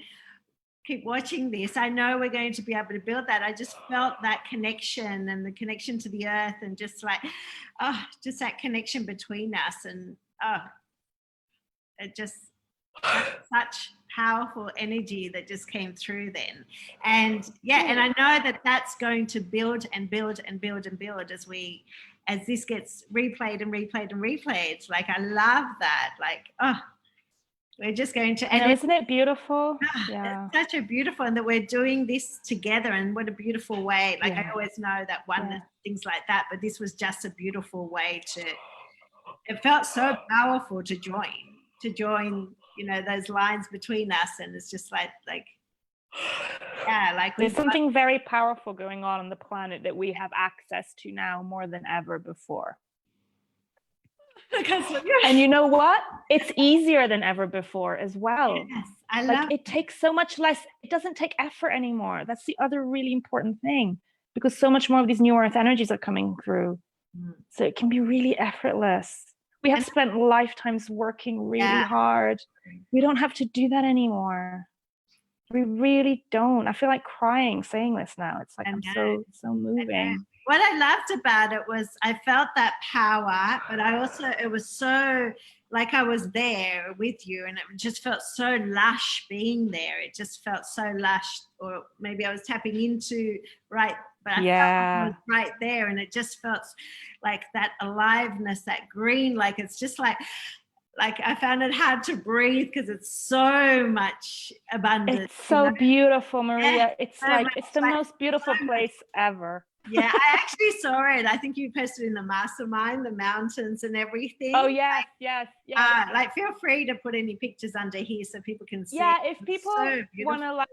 keep watching this. I know we're going to be able to build that. I just felt that connection and the connection to the earth and just like, just that connection between us. And it just, such powerful energy that just came through then. And and I know that that's going to build and build and build and build as this gets replayed and replayed and replayed. Like, I love that. Like, we're just going to, and isn't it beautiful? Yeah, it's such a beautiful, and that we're doing this together, and what a beautiful way. Like, I always know that oneness, things like that, but this was just a beautiful way it felt so powerful to join, those lines between us. And it's just like there's something very powerful going on the planet that we have access to now more than ever before. And you know what? It's easier than ever before as well. Yes, I love it takes so much less. It doesn't take effort anymore. That's the other really important thing, because so much more of these new earth energies are coming through. So it can be really effortless. We have spent lifetimes working really hard. We don't have to do that anymore. We really don't. I feel like crying saying this now. It's like, I'm so moving. what I loved about it was I felt that power, but it was so like I was there with you, and it just felt so lush being there. It just felt so lush, or maybe I was tapping into right, but I felt like I was right there, and it just felt like that aliveness, that green, like it's just like I found it hard to breathe because it's so much abundance. It's so beautiful, Maria. Yeah, it's like it's the most beautiful place ever. Yeah, I actually saw it. I think you posted in the mastermind, the mountains and everything. Oh yes, yes. Like feel free to put any pictures under here so people can see. Yeah, if people want to like,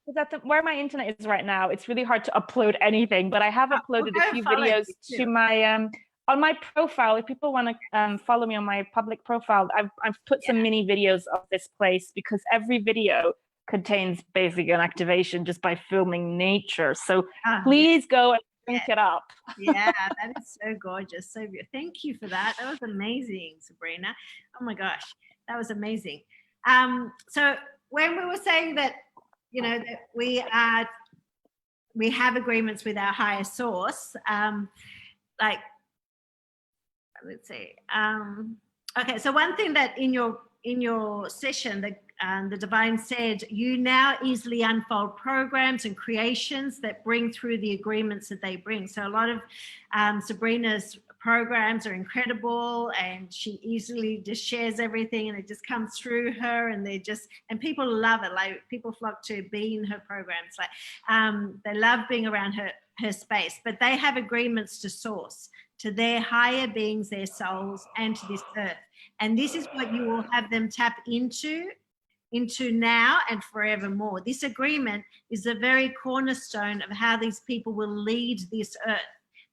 because where my internet is right now, it's really hard to upload anything. But I have uploaded a few videos to my on my profile. If people want to follow me on my public profile, I've put some mini videos of this place, because every video contains basically an activation just by filming nature. So please go and link it up. Yeah, that is so gorgeous. So thank you for that. That was amazing, Sabrina. Oh my gosh, that was amazing. So when we were saying that, you know, that we have agreements with our higher source, like, let's see. Okay, so one thing that in your session, the divine said, you now easily unfold programs and creations that bring through the agreements that they bring. So a lot of Sabrina's programs are incredible, and she easily just shares everything, and it just comes through her, and and people love it. Like people flock to be in her programs. Like they love being around her space, but they have agreements to source, to their higher beings, their souls, and to this earth. And this is what you will have them tap into now and forevermore. This agreement is the very cornerstone of how these people will lead this earth,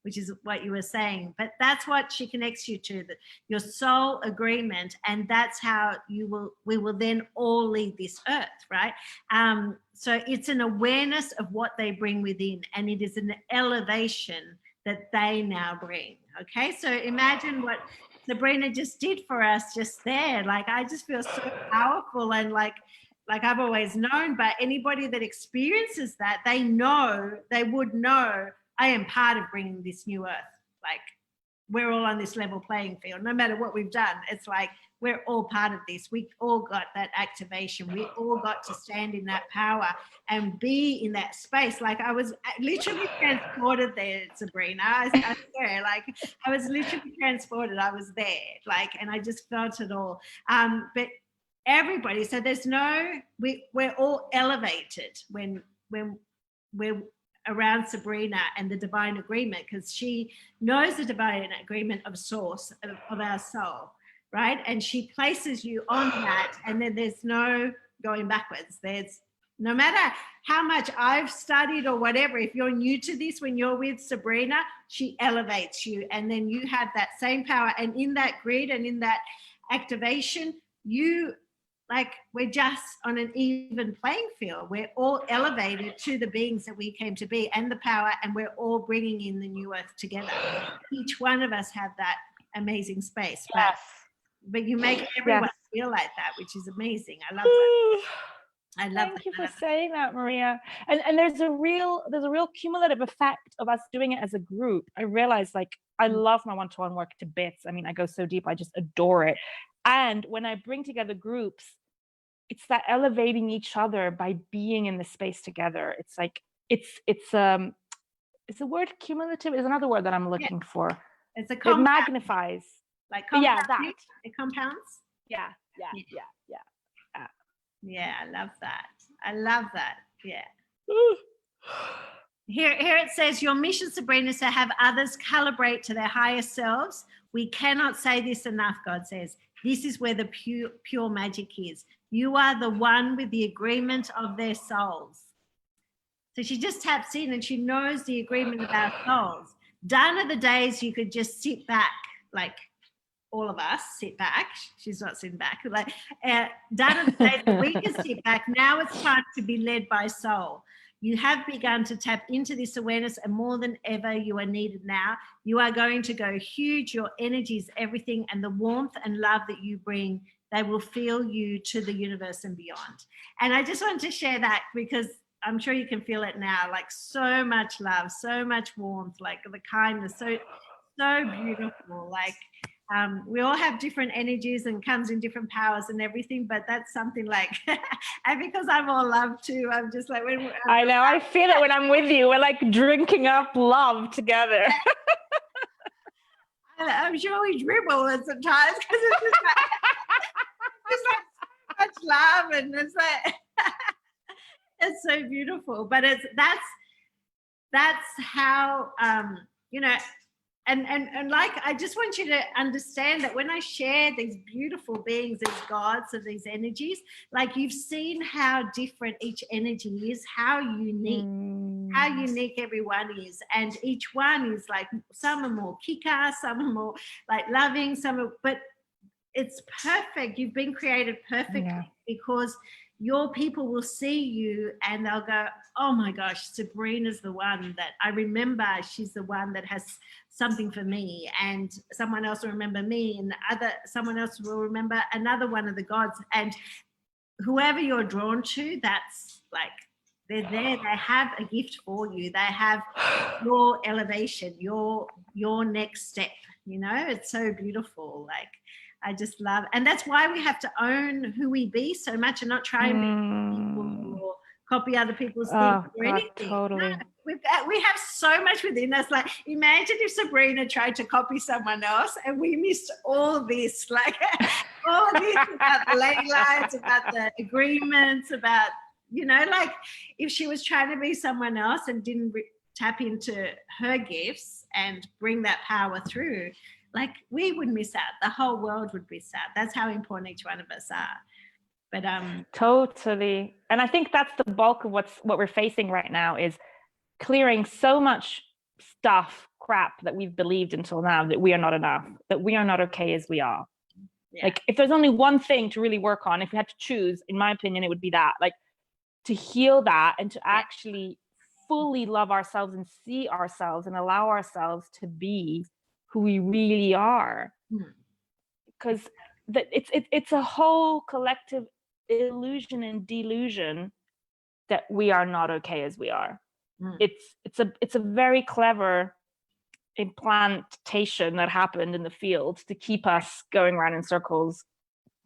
which is what you were saying. But that's what she connects you to, your soul agreement, and that's how we will then all lead this earth, right? So it's an awareness of what they bring within, and it is an elevation that they now bring. Okay, so imagine what Sabrina just did for us just there. Like, I just feel so powerful, and like I've always known, but anybody that experiences that, they would know I am part of bringing this new earth. Like, we're all on this level playing field, no matter what we've done. It's like, we're all part of this. We all got that activation. We all got to stand in that power and be in that space. Like, I was literally transported there, Sabrina. I swear, like, I was literally transported. I was there, like, and I just felt it all. But everybody, so we're all elevated when we're around Sabrina and the divine agreement, because she knows the divine agreement of source of our soul, right? And she places you on that, and then there's no going backwards. There's no matter how much I've studied or whatever, if you're new to this, when you're with Sabrina, she elevates you, and then you have that same power. And in that grid and in that activation, we're just on an even playing field. We're all elevated to the beings that we came to be, and the power, and we're all bringing in the new earth together. Each one of us have that amazing space. Yes. But you make everyone feel like that, which is amazing. I love that. Thank you for saying that, Maria. And there's a real cumulative effect of us doing it as a group. I realize, like, I love my one-to-one work to bits. I mean, I go so deep, I just adore it. And when I bring together groups, it's that elevating each other by being in the space together. It's like it's the word cumulative is another word that I'm looking for. It's it magnifies. Like that. It compounds. Yeah. Yeah, I love that. Yeah. Here it says, your mission, Sabrina, is to have others calibrate to their higher selves. We cannot say this enough, God says. This is where the pure magic is. You are the one with the agreement of their souls. So she just taps in, and she knows the agreement of our souls. Done are the days you could just sit back, like all of us sit back. She's not sitting back. Like, done are the days that we can sit back. Now it's time to be led by soul. You have begun to tap into this awareness, and more than ever, you are needed now. You are going to go huge. Your energy is everything, and the warmth and love that you bring, they will feel you to the universe and beyond. And I just wanted to share that, because I'm sure you can feel it now, like so much love, so much warmth, like the kindness, so beautiful. Like we all have different energies and comes in different powers and everything, but that's something like, and because I'm all love too, I'm just like, I know, I feel it when I'm with you. We're like drinking up love together. I'm sure we dribble at sometimes because it's just like, it's like so much love, and it's like it's so beautiful. But that's how you know, and like I just want you to understand that when I share these beautiful beings, these gods of these energies, like you've seen how different each energy is, how unique. How unique everyone is, and each one is like, some are more kick-ass, some are more like loving, but it's perfect. You've been created perfectly because your people will see you and they'll go, oh my gosh, Sabrina's the one that I remember. She's the one that has something for me, and someone else will remember me, and someone else will remember another one of the gods. And whoever you're drawn to, that's like, they're there, they have a gift for you. They have your elevation, your next step, it's so beautiful. Like, I just love, and that's why we have to own who we be so much and not try and be people or copy other people's things or anything. Totally. No, we have so much within us. Like, imagine if Sabrina tried to copy someone else and we missed all this, like all this about the ley lines, about the agreements, about, like if she was trying to be someone else and didn't tap into her gifts and bring that power through, like we would miss out. The whole world would miss out. That's how important each one of us are. But totally. And I think that's the bulk of what we're facing right now, is clearing so much crap that we've believed until now, that we are not enough, that we are not okay as we are. Yeah. Like, if there's only one thing to really work on, if we had to choose, in my opinion, it would be that, like, to heal that and to actually fully love ourselves and see ourselves and allow ourselves to be who we really are. Because it's a whole collective illusion and delusion that we are not okay as we are. It's a very clever implantation that happened in the field to keep us going around in circles,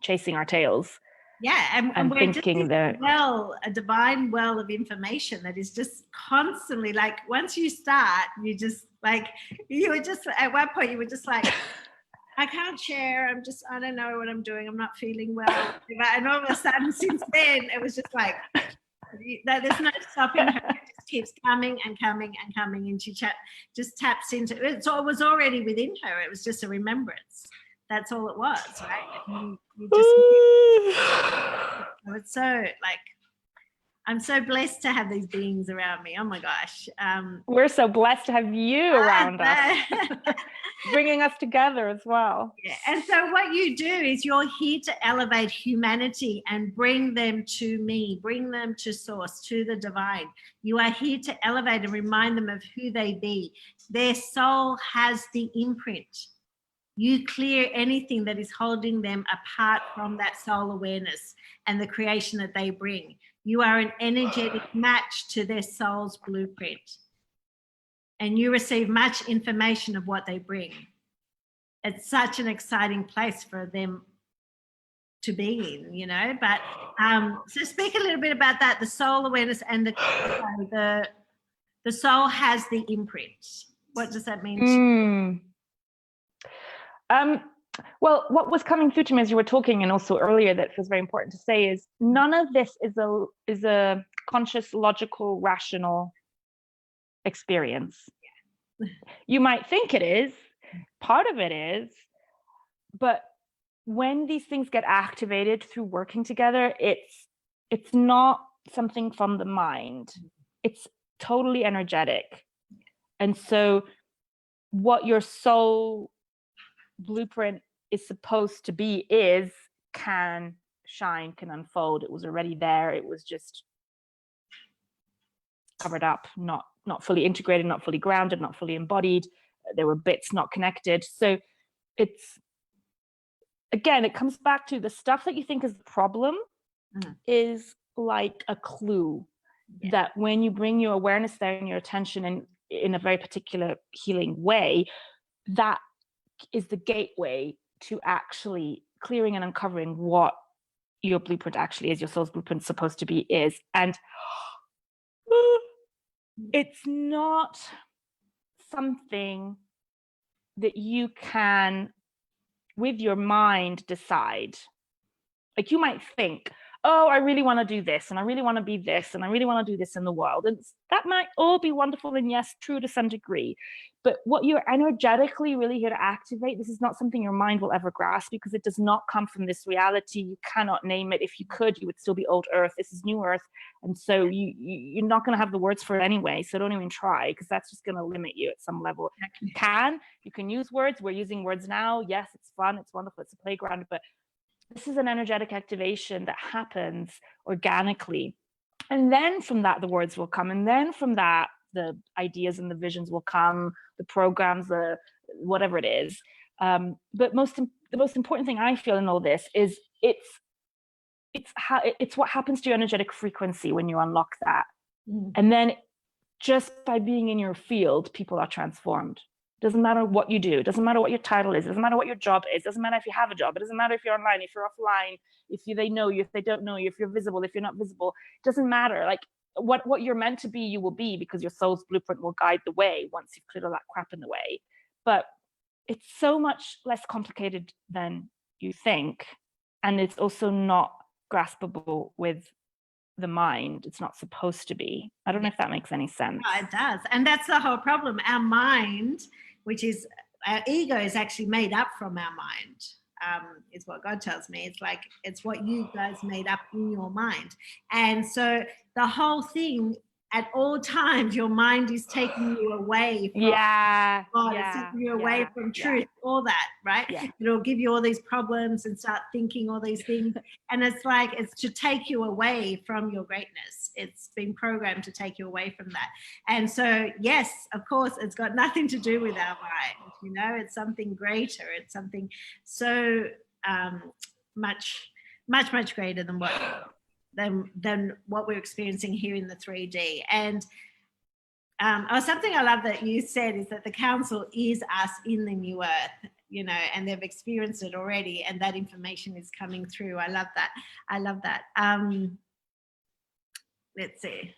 chasing our tails. Yeah, and we're thinking just a divine well of information that is just constantly, like, once you start, you just like, you were just at one point you were just like, I can't share, I don't know what I'm doing, I'm not feeling well, and all of a sudden since then it was just like, there's no stopping her. It just keeps coming and coming and coming, and she just taps into it. So it was already within her. It was just a remembrance. That's all it was, right? You just so it's so, like, I'm so blessed to have these beings around me. Oh my gosh. We're so blessed to have you around us, bringing us together as well. Yeah. And so what you do is you're here to elevate humanity and bring them to me, bring them to source, to the divine. You are here to elevate and remind them of who they be. Their soul has the imprint. You clear anything that is holding them apart from that soul awareness and the creation that they bring. You are an energetic match to their soul's blueprint. And you receive much information of what they bring. It's such an exciting place for them to be in, but so speak a little bit about that, the soul awareness and the soul has the imprint. What does that mean to you? Well, what was coming through to me as you were talking, and also earlier, that was very important to say, is none of this is a conscious, logical, rational experience. You might think it is, part of it is, but when these things get activated through working together, it's not something from the mind. It's totally energetic. And so what your soul blueprint is supposed to be can shine, can unfold. It was already there. It was just covered up, not fully integrated, not fully grounded, not fully embodied. There were bits not connected. So it's, again, it comes back to the stuff that you think is the problem is like a clue. that when you bring your awareness there and your attention in a very particular healing way, that is the gateway to actually clearing and uncovering what your blueprint actually is, your soul's blueprint supposed to be is. And it's not something that you can, with your mind, decide. Like, you might think, oh, I really want to do this, and I really want to be this, and I really want to do this in the world. And that might all be wonderful, and yes, true to some degree. But what you're energetically really here to activate, this is not something your mind will ever grasp, because it does not come from this reality. You cannot name it. If you could, you would still be old Earth. This is new Earth. And so you're not going to have the words for it anyway. So don't even try, because that's just going to limit you at some level. You can use words. We're using words now. Yes, it's fun. It's wonderful. It's a playground. But this is an energetic activation that happens organically. And then from that, the words will come. And then from that, the ideas and the visions will come, the programs, the whatever it is. But the most important thing I feel in all this is it's what happens to your energetic frequency when you unlock that. And then just by being in your field, people are transformed. Doesn't matter what you do. It doesn't matter what your title is. It doesn't matter what your job is. It doesn't matter if you have a job. It doesn't matter if you're online, if you're offline, they know you, if they don't know you, if you're visible, if you're not visible. It doesn't matter. Like, what you're meant to be, you will be, because your soul's blueprint will guide the way once you've cleared all that crap in the way. But it's so much less complicated than you think. And it's also not graspable with the mind. It's not supposed to be. I don't know if that makes any sense. Oh, it does. And that's the whole problem. Our mind, which is our ego, is actually made up from our mind, is what God tells me. It's like, it's what you guys made up in your mind. And so the whole thing, at all times, your mind is taking you away from God, it's taking you away from truth, all that, right? It'll give you all these problems and start thinking all these things. And it's like, it's to take you away from your greatness. It's been programmed to take you away from that. And so, yes, of course, it's got nothing to do with our mind. It's something greater. It's something so much greater than what we're experiencing here in the 3D. And something I love that you said is that the council is us in the new earth, and they've experienced it already, and that information is coming through. I love that. Let's see.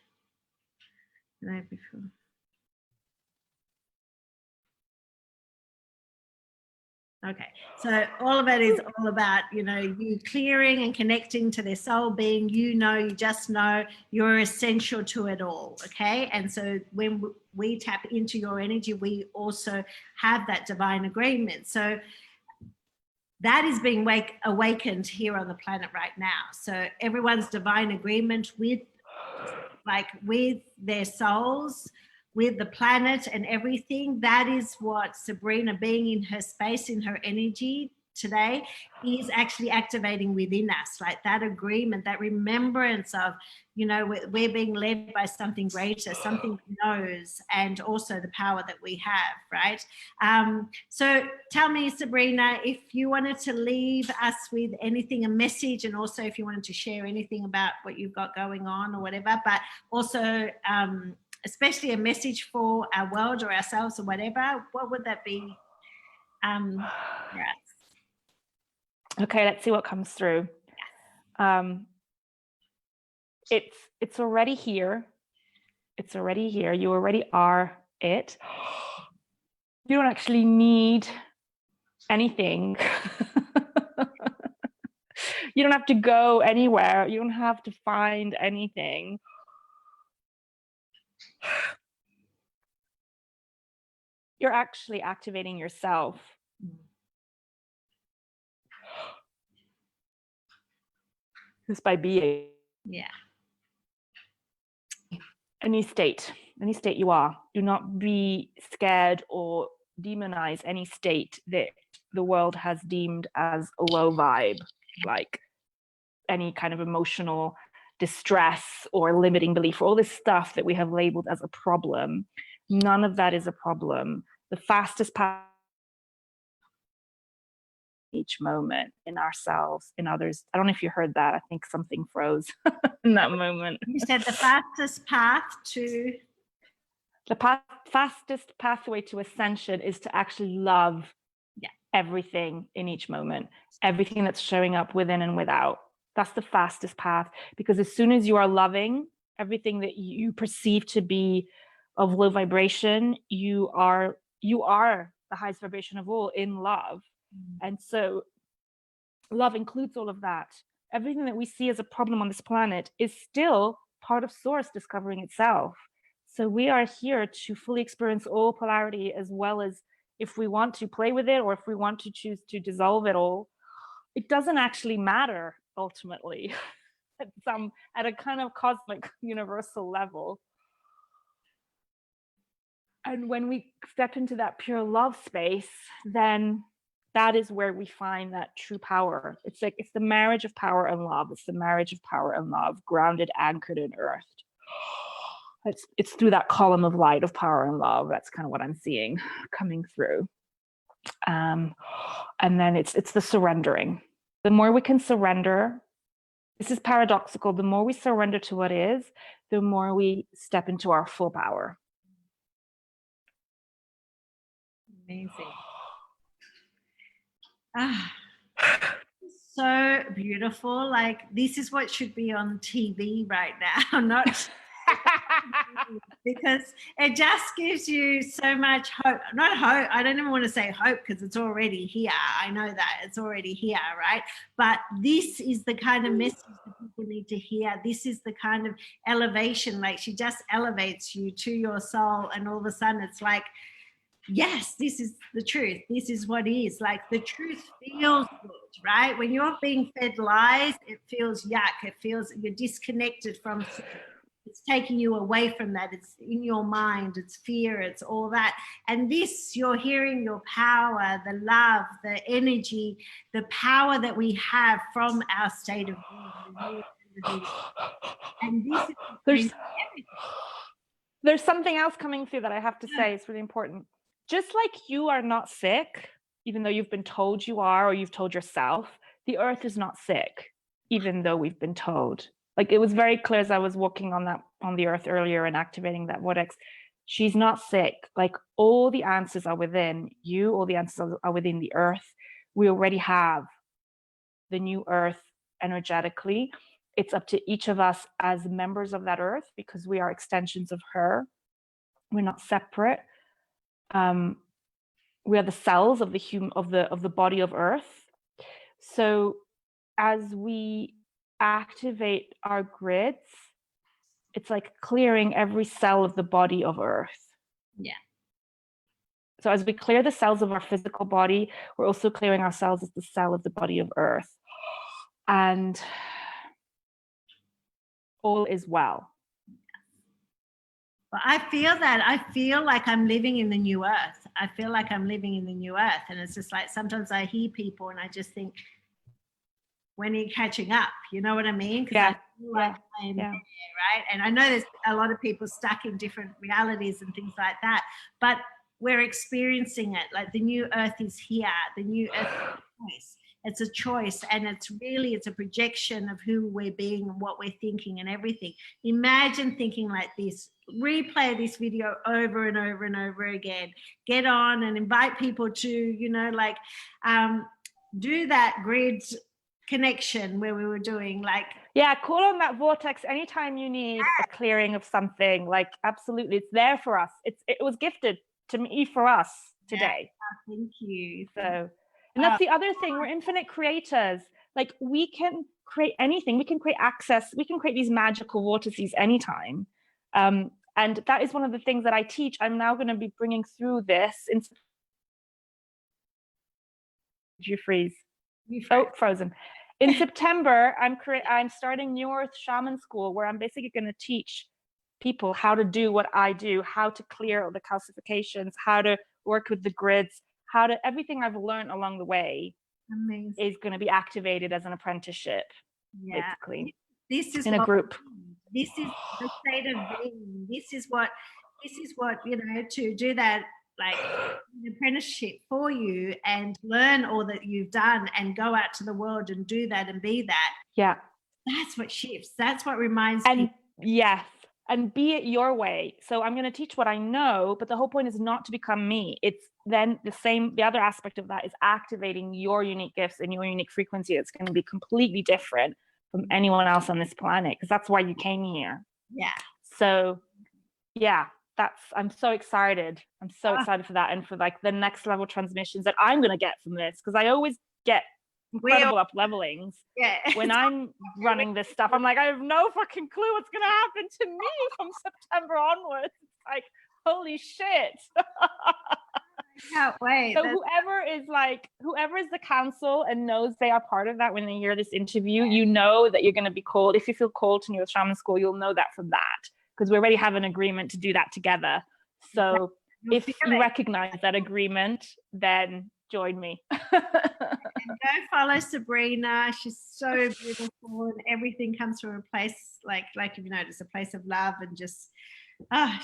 Okay, so all of it is all about, you clearing and connecting to their soul being, you just know you're essential to it all, okay? And so when we tap into your energy, we also have that divine agreement. So that is being awakened here on the planet right now. So everyone's divine agreement with their souls, with the planet and everything, that is what Sabrina, being in her space, in her energy today, is actually activating within us, like that agreement, that remembrance of, we're being led by something greater, something that knows, and also the power that we have, right? So tell me, Sabrina, if you wanted to leave us with anything, a message, and also if you wanted to share anything about what you've got going on or whatever, but also, especially a message for our world or ourselves or whatever, what would that be for us? Okay, let's see what comes through. It's already here. It's already here. You already are it. You don't actually need anything. You don't have to go anywhere. You don't have to find anything. You're actually activating yourself. Just by being. Yeah. Any state you are. Do not be scared or demonize any state that the world has deemed as a low vibe, like any kind of emotional distress or limiting belief, or all this stuff that we have labeled as a problem. None of that is a problem. The fastest path each moment, in ourselves, in others. I don't know if you heard that. I think something froze in that moment. You said the fastest path to... The fastest pathway to ascension is to actually love everything in each moment, everything that's showing up within and without. That's the fastest path, because as soon as you are loving everything that you perceive to be of low vibration, you are the highest vibration of all in love. And so love includes all of that. Everything that we see as a problem on this planet is still part of source discovering itself. So we are here to fully experience all polarity, as well as, if we want to play with it or if we want to choose to dissolve it all. It doesn't actually matter ultimately at a kind of cosmic universal level. And when we step into that pure love space, then that is where we find that true power. It's like, it's the marriage of power and love. It's the marriage of power and love, grounded, anchored in earth. It's through that column of light of power and love. That's kind of what I'm seeing coming through. And then it's the surrendering. The more we can surrender, this is paradoxical, the more we surrender to what is, the more we step into our full power. Amazing. So beautiful. Like, this is what should be on TV right now, not because it just gives you so much hope. Not hope, I don't even want to say hope, because it's already here. I know that it's already here, right? But this is the kind of message that people need to hear. This is the kind of elevation. Like, she just elevates you to your soul, and all of a sudden it's like, yes, this is the truth. This is what is. Like, the truth feels good, right? When you're being fed lies, it feels yuck. It feels you're disconnected from, it's taking you away from that. It's in your mind, it's fear, it's all that. And this, you're hearing your power, the love, the energy, the power that we have from our state of being. And this is there's something else coming through that I have to say is really important. Just like you are not sick, even though you've been told you are, or you've told yourself, the earth is not sick, even though we've been told. Like, it was very clear as I was walking on the earth earlier and activating that vortex. She's not sick. Like, all the answers are within you, all the answers are within the earth. We already have the new earth energetically. It's up to each of us as members of that earth, because we are extensions of her. We're not separate. We are the cells of the body of earth. So as we activate our grids, it's like clearing every cell of the body of earth. Yeah. So as we clear the cells of our physical body, we're also clearing ourselves as the cell of the body of earth. And all is well. Well, I feel that. I feel like I'm living in the new earth. I feel like I'm living in the new earth. And it's just like, sometimes I hear people and I just think, when are you catching up? You know what I mean? Because I feel like I'm there, right? And I know there's a lot of people stuck in different realities and things like that, but we're experiencing it. Like, the new earth is here. The new earth is a choice. It's a choice, and it's a projection of who we're being and what we're thinking and everything. Imagine thinking like this. Replay this video over and over and over again. Get on and invite people to, do that grid connection where we were doing, like, call on that vortex anytime you need a clearing of something. Like, absolutely, it's there for us. It was gifted to me for us today. Thank you. So, and that's the other thing, we're infinite creators. Like, we can create anything. We can create access. We can create these magical vortices anytime. And that is one of the things that I teach. I'm now going to be bringing through this. Did you freeze? Oh, frozen. In September, I'm starting New Earth Shaman School, where I'm basically going to teach people how to do what I do, how to clear the calcifications, how to work with the grids, everything I've learned along the way. Amazing. Is going to be activated as an apprenticeship, basically. This is in a group. This is the state of being. This is what, to do that like an apprenticeship for you and learn all that you've done and go out to the world and do that and be that. Yeah. That's what shifts. That's what reminds And people. yes, and be it your way. So I'm going to teach what I know, but the whole point is not to become me. It's then the other aspect of that is activating your unique gifts and your unique frequency. It's going to be completely different from anyone else on this planet, because that's why you came here. Yeah. So yeah, I'm so excited. I'm so excited for that, and for like the next level transmissions that I'm going to get from this, because I always get incredible up levelings. Yeah. When I'm running this stuff, I'm like, I have no fucking clue what's going to happen to me from September onwards. It's like, holy shit. I can't wait. So whoever is the council and knows they are part of that, when they hear this interview, you know that you're going to be called. If you feel called to New Earth Shaman School, you'll know that from that, because we already have an agreement to do that together. So if you recognize that agreement, then join me. And go follow Sabrina. She's so beautiful, and everything comes from a place like you've noticed, a place of love, and just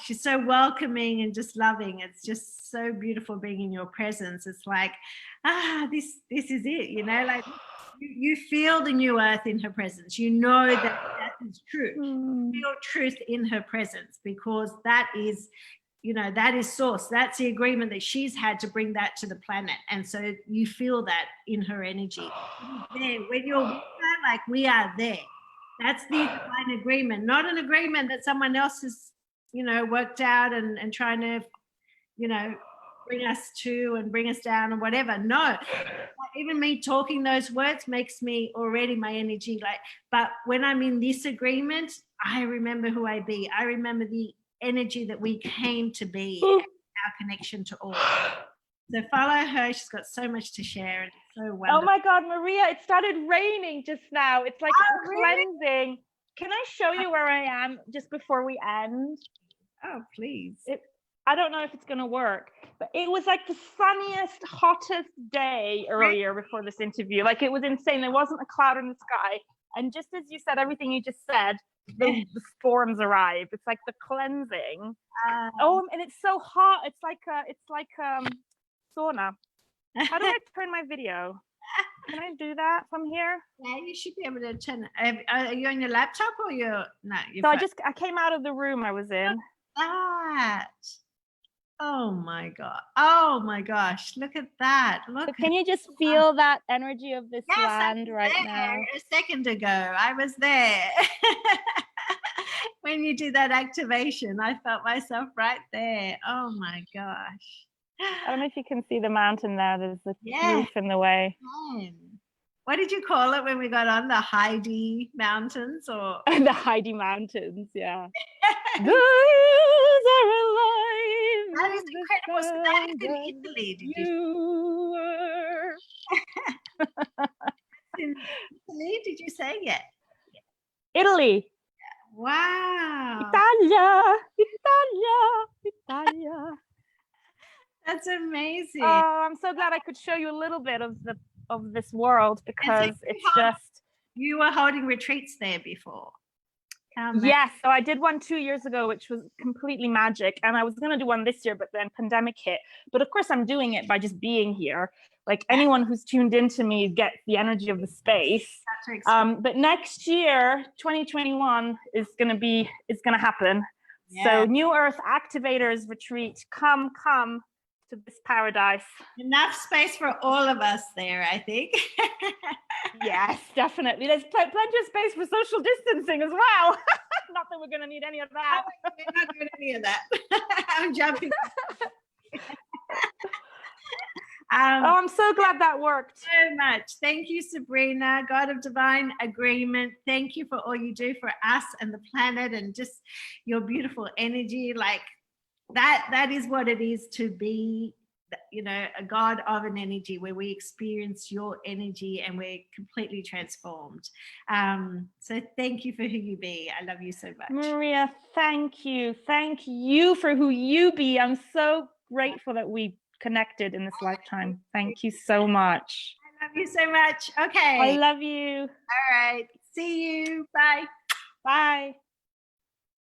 she's so welcoming and just loving. It's just so beautiful being in your presence. It's like this is it, you know, like you feel the new earth in her presence. You know that is true. You feel truth in her presence, because that is, you know, that is source. That's the agreement that she's had to bring that to the planet. And so you feel that in her energy. There, when you're with her, like we are there. That's the divine agreement, not an agreement that someone else has, you know, worked out and trying to, you know, bring us to and bring us down or whatever. No, even me talking those words makes me already my energy like, but when I'm in this agreement, I remember who I be. I remember the energy that we came to be, our connection to all. So follow her. She's got so much to share, and it's so wonderful. Oh my God, Maria, it started raining just now. It's like cleansing. Really? Can I show you where I am just before we end? Oh, please. I don't know if it's going to work, but it was like the sunniest, hottest day earlier before this interview. Like, it was insane. There wasn't a cloud in the sky. And just as you said, everything you just said, the storms arrive. It's like the cleansing. And it's so hot. It's like sauna. How do I turn my video? Can I do that from here? Yeah, you should be able to turn it. Are you on your laptop or your no? So I came out of the room I was in. That. Oh my God. Oh my gosh. Look at that. Look. So can you just feel that energy of this land right now? A second ago, I was there. When you do that activation, I felt myself right there. Oh my gosh. I don't know if you can see the mountain there. There's the roof in the way. What did you call it when we got on the Heidi Mountains, or the Heidi Mountains? Yeah. Those are alive. That is incredible. So that is in Italy. Did you? In Italy? Did you say yet? Italy. Wow. Italia. That's amazing. Oh, I'm so glad I could show you a little bit of this world, because it's just. You were holding retreats there before. Yes, so I did one 2 years ago, which was completely magic, and I was going to do one this year, but then pandemic hit. But of course, I'm doing it by just being here. Like, anyone who's tuned into me gets the energy of the space. But next year, 2021 is going to happen. Yeah. So New Earth Activators Retreat, come to this paradise. Enough space for all of us there, I think. Yes, definitely. There's plenty of space for social distancing as well. Not that we're going to need any of that. We're not doing any of that. I'm jumping. I'm so glad that worked. So much. Thank you, Sabrina, God of Divine Agreement. Thank you for all you do for us and the planet, and just your beautiful energy. Like that is what it is to be, you know, a God of an energy, where we experience your energy and we're completely transformed. So thank you for who you be. I love you so much. Maria, thank you. Thank you for who you be. I'm so grateful that we connected in this lifetime. Thank you so much. I love you so much. Okay. I love you. All right. See you. Bye.